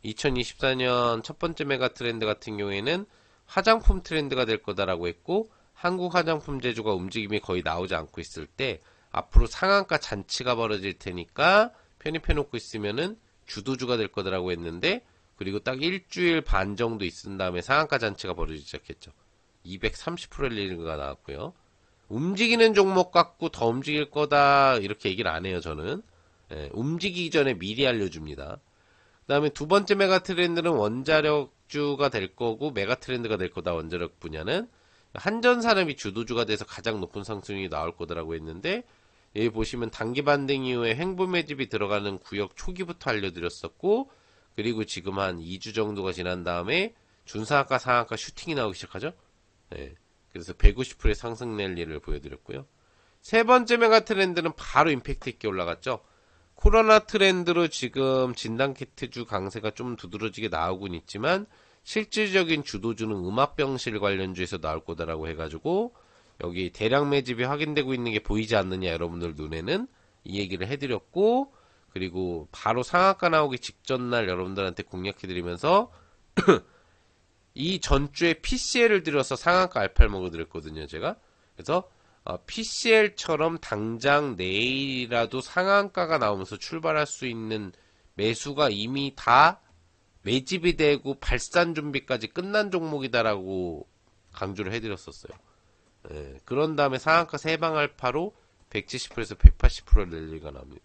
2024년 첫 번째 메가 트렌드 같은 경우에는 화장품 트렌드가 될 거다라고 했고, 한국 화장품 제조가 움직임이 거의 나오지 않고 있을 때 앞으로 상한가 잔치가 벌어질 테니까 편입해놓고 있으면은 주도주가 될 거다라고 했는데, 그리고 딱 일주일 반 정도 있은 다음에 상한가 잔치가 벌어지기 시작했죠. 230%의 리그가 나왔고요. 움직이는 종목 갖고 더 움직일 거다 이렇게 얘기를 안 해요. 저는 움직이기 전에 미리 알려줍니다. 그 다음에 두 번째 메가 트렌드는 원자력주가 될 거고 메가 트렌드가 될 거다. 원자력 분야는 한전산업이 주도주가 돼서 가장 높은 상승이 나올 거다라고 했는데, 여기 보시면 단기 반등 이후에 횡보 매집이 들어가는 구역 초기부터 알려드렸었고, 그리고 지금 한 2주 정도가 지난 다음에 준상한가 상한가 슈팅이 나오기 시작하죠. 네. 그래서 150%의 상승 랠리를 보여드렸고요. 세 번째 메가 트렌드는 바로 임팩트 있게 올라갔죠. 코로나 트렌드로 지금 진단키트주 강세가 좀 두드러지게 나오곤 있지만 실질적인 주도주는 음압병실 관련주에서 나올 거다라고 해가지고 여기 대량 매집이 확인되고 있는 게 보이지 않느냐, 여러분들 눈에는 이 얘기를 해드렸고, 그리고 바로 상한가 나오기 직전 날 여러분들한테 공략해드리면서 이 전주에 PCL을 들여서 상한가 알파를 먹어드렸거든요, 제가. 그래서 PCL처럼 당장 내일이라도 상한가가 나오면서 출발할 수 있는 매수가 이미 다 매집이 되고 발산 준비까지 끝난 종목이다라고 강조를 해드렸었어요. 예, 그런 다음에 상한가 3방 알파로 170%에서 180% 랠리가 나옵니다.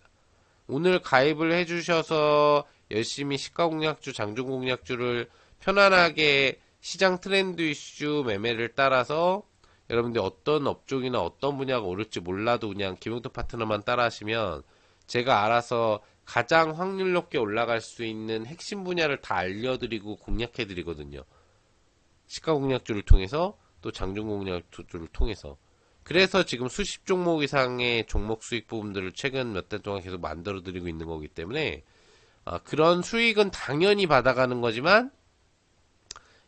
오늘 가입을 해주셔서 열심히 시가공략주, 장중공략주를 편안하게 시장 트렌드 이슈 매매를 따라서 여러분들 어떤 업종이나 어떤 분야가 오를지 몰라도 그냥 김용도 파트너만 따라 하시면 제가 알아서 가장 확률 높게 올라갈 수 있는 핵심 분야를 다 알려드리고 공략해드리거든요. 시가공략주를 통해서 또 장중공략주를 통해서. 그래서 지금 수십 종목 이상의 종목 수익 부분들을 최근 몇 달 동안 계속 만들어드리고 있는 거기 때문에 그런 수익은 당연히 받아가는 거지만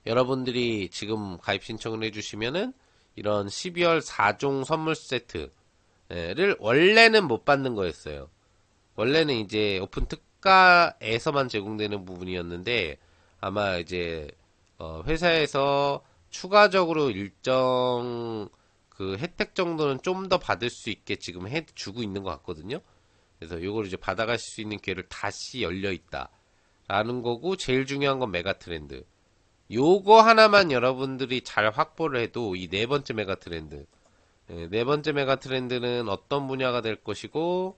여러분들이 지금 가입 신청을 해주시면은 이런 12월 4종 선물 세트를 원래는 못 받는 거였어요. 원래는 이제 오픈 특가에서만 제공되는 부분이었는데 아마 이제 회사에서 추가적으로 일정 그 혜택 정도는 좀 더 받을 수 있게 지금 해주고 있는 것 같거든요. 그래서 이걸 이제 받아가실 수 있는 기회를 다시 열려 있다라는 거고, 제일 중요한 건 메가 트렌드. 요거 하나만 여러분들이 잘 확보를 해도 이 네 번째 메가 트렌드, 네 번째 메가 트렌드는 어떤 분야가 될 것이고,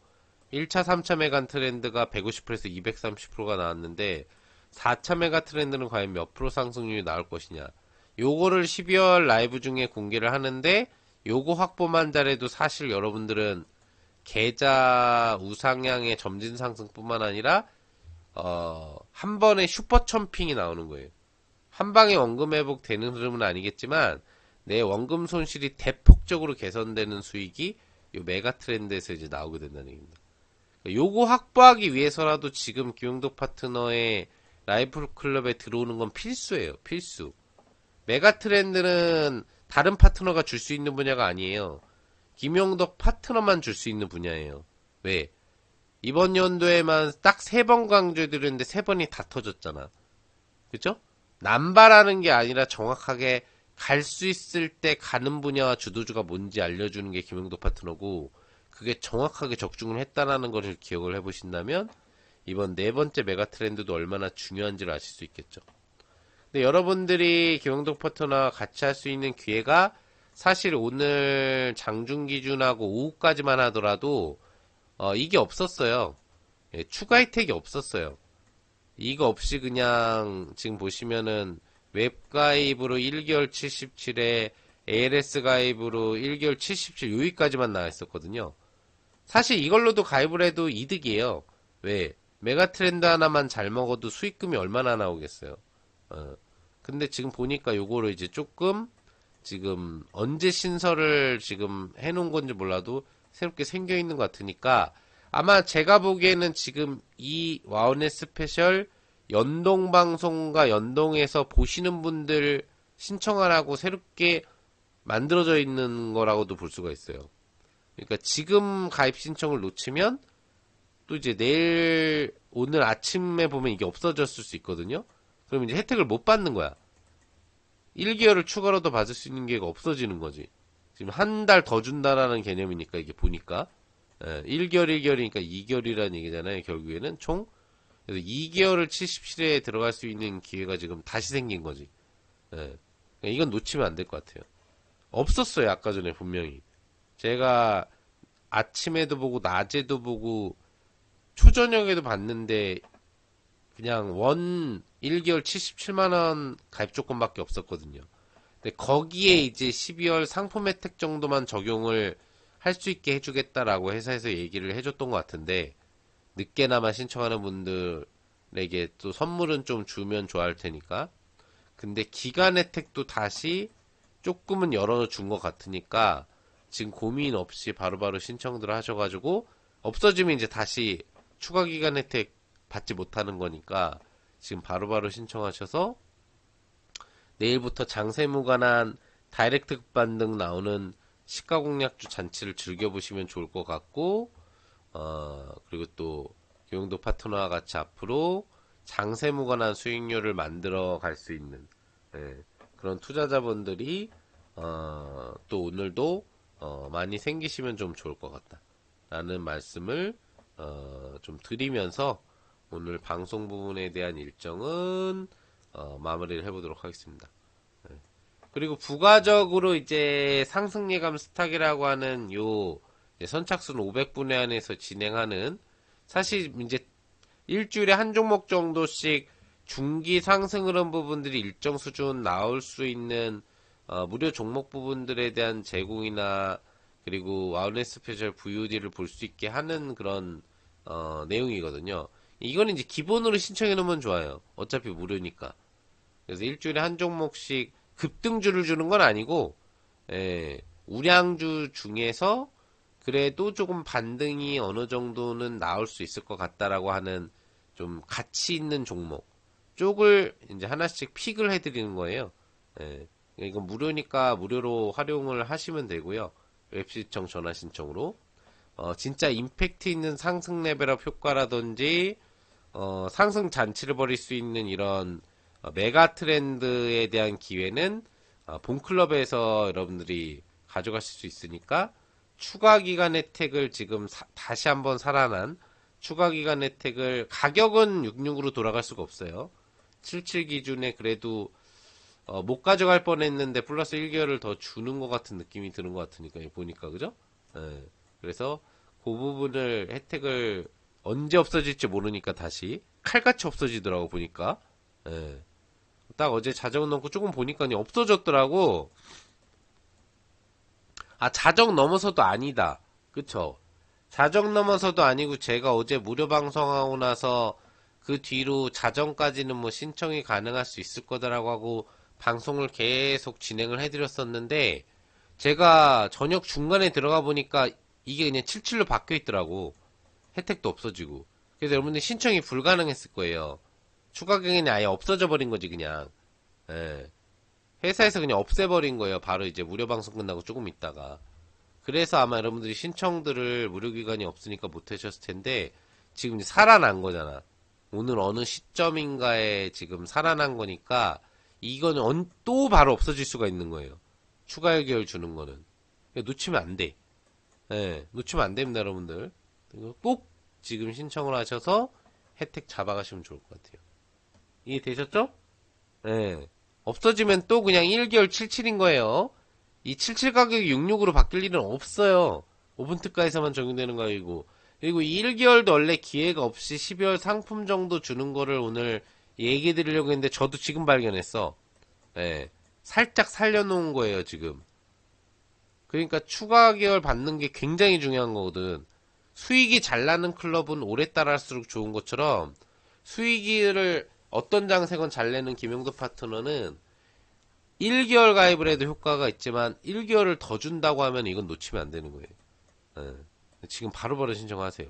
1차, 3차 메가 트렌드가 150%에서 230%가 나왔는데 4차 메가 트렌드는 과연 몇 프로 상승률이 나올 것이냐. 요거를 12월 라이브 중에 공개를 하는데 요거 확보만 잘해도 사실 여러분들은 계좌 우상향의 점진 상승뿐만 아니라 한 번에 슈퍼 첨핑이 나오는 거예요. 한 방에 원금 회복 되는 흐름은 아니겠지만 내 원금 손실이 대폭적으로 개선되는 수익이 요 메가 트렌드에서 이제 나오게 된다는 얘기입니다. 요거 확보하기 위해서라도 지금 김용덕 파트너의 라이프 클럽에 들어오는 건 필수예요. 필수. 메가 트렌드는 다른 파트너가 줄 수 있는 분야가 아니에요. 김용덕 파트너만 줄 수 있는 분야예요. 왜? 이번 연도에만 딱 3번 강조해드렸는데 3번이 다 터졌잖아. 그쵸? 남발하는 게 아니라 정확하게 갈 수 있을 때 가는 분야와 주도주가 뭔지 알려주는 게 김용덕 파트너고, 그게 정확하게 적중을 했다라는 것을 기억을 해보신다면 이번 네 번째 메가 트렌드도 얼마나 중요한지를 아실 수 있겠죠. 근데 여러분들이 김용덕 파트너와 같이 할 수 있는 기회가 사실 오늘 장중 기준하고 오후까지만 하더라도 이게 없었어요. 예, 추가 혜택이 없었어요. 이거 없이 그냥 지금 보시면은 웹 가입으로 1개월 77에 ALS 가입으로 1개월 77 여기까지만 나와 있었거든요. 사실 이걸로도 가입을 해도 이득이에요. 왜? 메가 트렌드 하나만 잘 먹어도 수익금이 얼마나 나오겠어요. 근데 지금 보니까 요거를 이제 조금 지금 언제 신설을 지금 해놓은 건지 몰라도 새롭게 생겨 있는 것 같으니까 아마 제가 보기에는 지금 이 와우넷 스페셜 연동방송과 연동해서 보시는 분들 신청하라고 새롭게 만들어져 있는 거라고도 볼 수가 있어요. 그러니까 지금 가입 신청을 놓치면 또 이제 내일 오늘 아침에 보면 이게 없어졌을 수 있거든요. 그럼 이제 혜택을 못 받는 거야. 1개월을 추가로 더 받을 수 있는 기회가 없어지는 거지. 지금 한 달 더 준다라는 개념이니까 이게 보니까 1개월 1개월이니까 2개월이라는 얘기잖아요. 결국에는 총. 그래서 2개월을 77회에 들어갈 수 있는 기회가 지금 다시 생긴 거지. 그러니까 이건 놓치면 안 될 것 같아요. 없었어요. 아까 전에 분명히. 제가 아침에도 보고 낮에도 보고 초저녁에도 봤는데 그냥 원 1개월 77만원 가입 조건밖에 없었거든요. 근데 거기에 이제 12월 상품 혜택 정도만 적용을 할 수 있게 해주겠다라고 회사에서 얘기를 해줬던 것 같은데, 늦게나마 신청하는 분들에게 또 선물은 좀 주면 좋아할 테니까. 근데 기간 혜택도 다시 조금은 열어준 것 같으니까 지금 고민 없이 바로바로 신청들 하셔가지고 없어지면 이제 다시 추가 기간 혜택 받지 못하는 거니까 지금 바로바로 신청하셔서 내일부터 장세무관한 다이렉트 급반 등 나오는 시가공약주 잔치를 즐겨보시면 좋을 것 같고, 그리고 또 교영도 파트너와 같이 앞으로 장세무관한 수익률을 만들어 갈 수 있는, 예, 그런 투자자분들이 또 오늘도 많이 생기시면 좀 좋을 것 같다 라는 말씀을 좀 드리면서 오늘 방송 부분에 대한 일정은 마무리를 해보도록 하겠습니다. 예. 그리고 부가적으로 이제 상승 예감 스탁이라고 하는 요 선착순 500분에 한해서 진행하는, 사실 이제 일주일에 한 종목 정도씩 중기 상승 흐름 부분들이 일정 수준 나올 수 있는 무료 종목 부분들에 대한 제공이나, 그리고 와우넷 스페셜 VOD를 볼 수 있게 하는 그런 내용이거든요. 이거는 이제 기본으로 신청해 놓으면 좋아요. 어차피 무료니까. 그래서 일주일에 한 종목씩 급등주를 주는 건 아니고, 우량주 중에서 그래도 조금 반등이 어느 정도는 나올 수 있을 것 같다라고 하는 좀 가치 있는 종목 쪽을 이제 하나씩 픽을 해드리는 거예요. 예. 이건 무료니까 무료로 활용을 하시면 되고요. 웹시청 전화 신청으로. 진짜 임팩트 있는 상승 레벨업 효과라든지, 상승 잔치를 벌일 수 있는 이런 메가 트렌드에 대한 기회는 본클럽에서 여러분들이 가져가실 수 있으니까, 추가 기간 혜택을 지금 다시 한번 살아난 추가 기간 혜택을, 가격은 66으로 돌아갈 수가 없어요. 77 기준에 그래도 못 가져갈 뻔했는데 플러스 1개월을 더 주는 것 같은 느낌이 드는 것 같으니까 보니까, 그죠? 예. 그래서 그 부분을, 혜택을 언제 없어질지 모르니까 다시 칼같이 없어지더라고 보니까. 예. 딱 어제 자정 넘고 조금 보니까 없어졌더라고. 아, 자정 넘어서도 아니다. 그쵸? 자정 넘어서도 아니고, 제가 어제 무료 방송하고 나서 그 뒤로 자정까지는 뭐 신청이 가능할 수 있을 거다라고 하고 방송을 계속 진행을 해드렸었는데, 제가 저녁 중간에 들어가 보니까 이게 그냥 77로 바뀌어 있더라고. 혜택도 없어지고. 그래서 여러분들 신청이 불가능했을 거예요. 추가 경연이 아예 없어져 버린 거지, 그냥. 예. 회사에서 그냥 없애버린 거예요. 바로 이제 무료 방송 끝나고 조금 있다가. 그래서 아마 여러분들이 신청들을 무료 기간이 없으니까 못 하셨을 텐데, 지금 이제 살아난 거잖아. 오늘 어느 시점인가에 지금 살아난 거니까, 이거는 또 바로 없어질 수가 있는 거예요. 추가 해결 주는 거는. 놓치면 안 돼. 예, 놓치면 안 됩니다, 여러분들. 꼭 지금 신청을 하셔서 혜택 잡아가시면 좋을 것 같아요. 이해되셨죠? 예. 없어지면 또 그냥 1개월 77인 거예요. 이 77 가격이 66으로 바뀔 일은 없어요. 오픈 특가에서만 적용되는 가격이고. 그리고 1개월도 원래 기회가 없이 12월 상품 정도 주는 거를 오늘 얘기해 드리려고 했는데, 저도 지금 발견했어. 예. 살짝 살려놓은 거예요, 지금. 그러니까 추가 계열 받는 게 굉장히 중요한 거거든. 수익이 잘 나는 클럽은 오래 따라할수록 좋은 것처럼, 수익을 어떤 장세건 잘 내는 김용도 파트너는 1개월 가입을 해도 효과가 있지만 1개월을 더 준다고 하면 이건 놓치면 안 되는 거예요. 예. 지금 바로바로 신청하세요.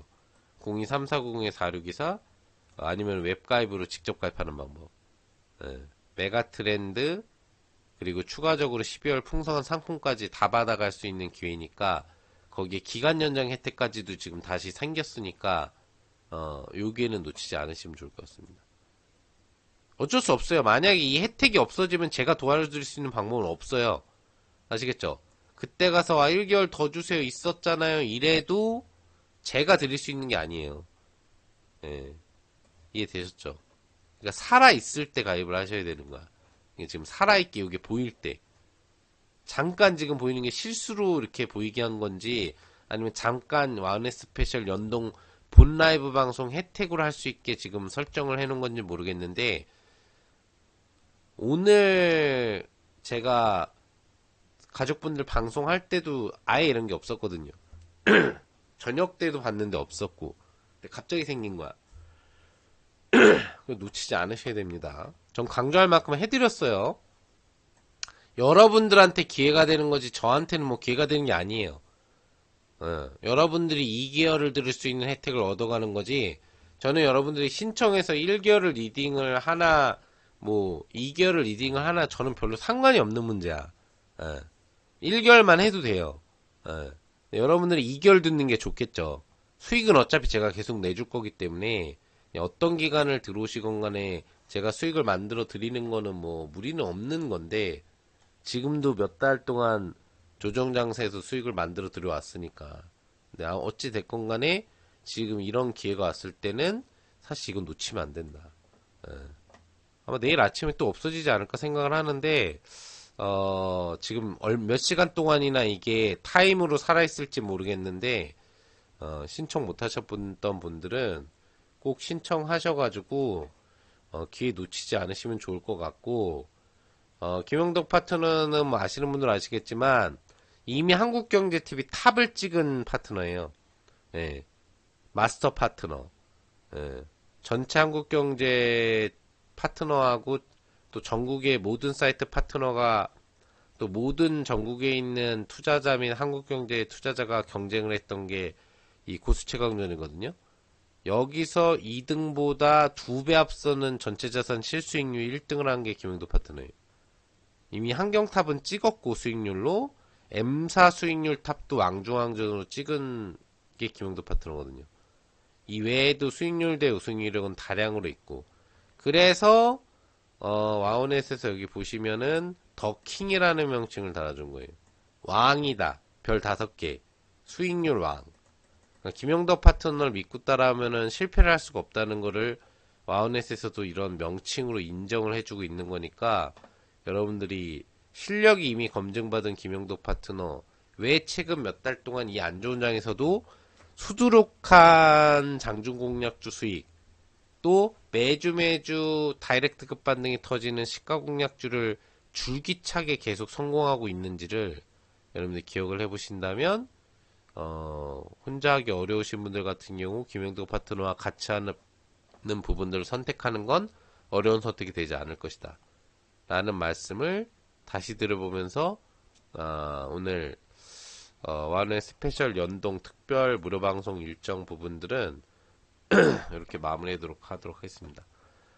023490-4624, 아니면 웹가입으로 직접 가입하는 방법. 예. 메가 트렌드, 그리고 추가적으로 12월 풍성한 상품까지 다 받아갈 수 있는 기회니까, 거기에 기간 연장 혜택까지도 지금 다시 생겼으니까 여기에는 놓치지 않으시면 좋을 것 같습니다. 어쩔 수 없어요. 만약에 이 혜택이 없어지면 제가 도와드릴 수 있는 방법은 없어요. 아시겠죠? 그때 가서 1개월 더 주세요 있었잖아요 이래도 제가 드릴 수 있는 게 아니에요. 예. 이해되셨죠? 그러니까 살아있을 때 가입을 하셔야 되는 거야. 이게 지금 살아있게 이게 보일 때. 잠깐 지금 보이는 게 실수로 이렇게 보이게 한 건지, 아니면 잠깐 와우넷 스페셜 연동 본 라이브 방송 혜택으로 할 수 있게 지금 설정을 해놓은 건지 모르겠는데, 오늘 제가 가족분들 방송할 때도 아예 이런 게 없었거든요. 저녁 때도 봤는데 없었고, 근데 갑자기 생긴 거야. 그거 놓치지 않으셔야 됩니다. 전 강조할 만큼 해드렸어요. 여러분들한테 기회가 되는 거지 저한테는 뭐 기회가 되는 게 아니에요. 여러분들이 2개월을 들을 수 있는 혜택을 얻어가는 거지. 저는 여러분들이 신청해서 1개월을 리딩을 하나, 뭐 2개월을 리딩을 하나, 저는 별로 상관이 없는 문제야. 1개월만 해도 돼요. 여러분들이 2개월 듣는 게 좋겠죠. 수익은 어차피 제가 계속 내줄 거기 때문에 어떤 기간을 들어오시건 간에 제가 수익을 만들어 드리는 거는 뭐 무리는 없는 건데, 지금도 몇 달 동안 조정장세에서 수익을 만들어 들여왔으니까. 근데 어찌 됐건 간에 지금 이런 기회가 왔을 때는 사실 이건 놓치면 안 된다. 아마 내일 아침에 또 없어지지 않을까 생각을 하는데, 지금 몇 시간 동안이나 이게 타임으로 살아있을지 모르겠는데, 신청 못 하셨던 분들은 꼭 신청하셔가지고, 기회 놓치지 않으시면 좋을 것 같고, 김영덕 파트너는 뭐 아시는 분들 아시겠지만, 이미 한국경제TV 탑을 찍은 파트너예요. 예, 마스터 파트너. 예, 전체 한국경제 파트너하고 또 전국의 모든 사이트 파트너가 또 모든 전국에 있는 투자자 및 한국경제 투자자가 경쟁을 했던 게 이 고수최강전이거든요. 여기서 2등보다 2배 앞서는 전체자산 실수익률 1등을 한 게 김영덕 파트너예요. 이미 한경탑은 찍었고 수익률로 M사 수익률 탑도 왕중왕전으로 찍은 게 김영도 파트너거든요. 이 외에도 수익률 대 우승이력은 다량으로 있고, 그래서 와우넷에서 여기 보시면은 더 킹이라는 명칭을 달아준 거예요. 왕이다. 별 5개. 수익률 왕. 그러니까 김영덕 파트너를 믿고 따라하면은 실패를 할 수가 없다는 거를 와우넷에서도 이런 명칭으로 인정을 해주고 있는 거니까, 여러분들이 실력이 이미 검증받은 김영덕 파트너, 왜 최근 몇 달 동안 이 안 좋은 장에서도 수두룩한 장중 공략주 수익, 또 매주 다이렉트 급반등이 터지는 시가 공략주를 줄기차게 계속 성공하고 있는지를 여러분들 기억을 해보신다면, 혼자 하기 어려우신 분들 같은 경우 김영덕 파트너와 같이 하는 부분들을 선택하는 건 어려운 선택이 되지 않을 것이다 라는 말씀을 다시 들어보면서, 오늘 와는 스페셜 연동 특별 무료 방송 일정 부분들은 이렇게 마무리하도록 하겠습니다.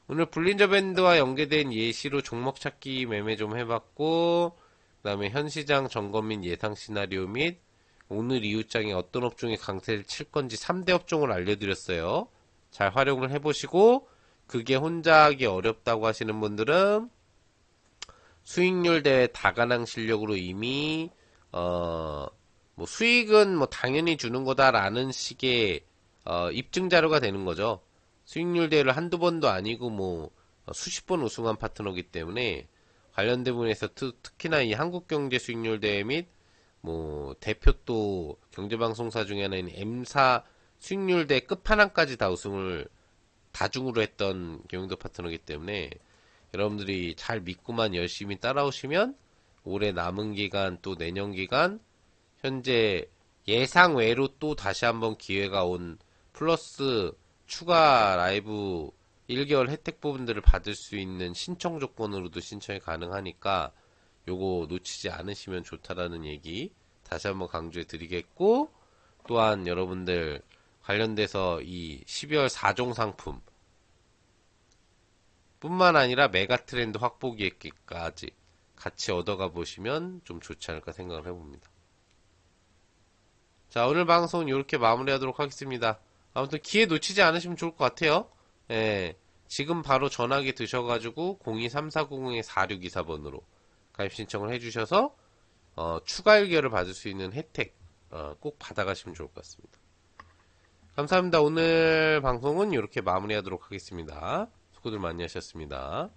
오늘 볼린저 밴드와 연계된 예시로 종목 찾기 매매 좀 해봤고, 그 다음에 현시장 점검 및 예상 시나리오 및 오늘 이웃장에 어떤 업종이 강세를 칠 건지 3대 업종을 알려드렸어요. 잘 활용을 해보시고, 그게 혼자 하기 어렵다고 하시는 분들은 수익률 대 다가낭 실력으로 이미 뭐 수익은 뭐 당연히 주는 거다라는 식의 입증 자료가 되는 거죠. 수익률 대회를 한두 번도 아니고 뭐 수십 번 우승한 파트너기 때문에 관련된 부분에서 특히나 이 한국경제 수익률 대회 및 뭐 대표 또 경제방송사 중에 하나인 M사 수익률 대 끝판왕까지 다 우승을 다중으로 했던 경영도 파트너기 때문에 여러분들이 잘 믿고만 열심히 따라오시면 올해 남은 기간 또 내년 기간 현재 예상 외로 또 다시 한번 기회가 온 플러스 추가 라이브 1개월 혜택 부분들을 받을 수 있는 신청 조건으로도 신청이 가능하니까 요거 놓치지 않으시면 좋다라는 얘기 다시 한번 강조해 드리겠고, 또한 여러분들 관련돼서 이 12월 4종 상품 뿐만 아니라 메가 트렌드 확보 기획까지 같이 얻어가 보시면 좀 좋지 않을까 생각을 해봅니다. 자, 오늘 방송은 이렇게 마무리하도록 하겠습니다. 아무튼 기회 놓치지 않으시면 좋을 것 같아요. 예, 지금 바로 전화기 드셔가지고 023490-4624번으로 가입 신청을 해주셔서 추가 1개월을 받을 수 있는 혜택 꼭 받아가시면 좋을 것 같습니다. 감사합니다. 오늘 방송은 이렇게 마무리하도록 하겠습니다. 수고들 많이 하셨습니다.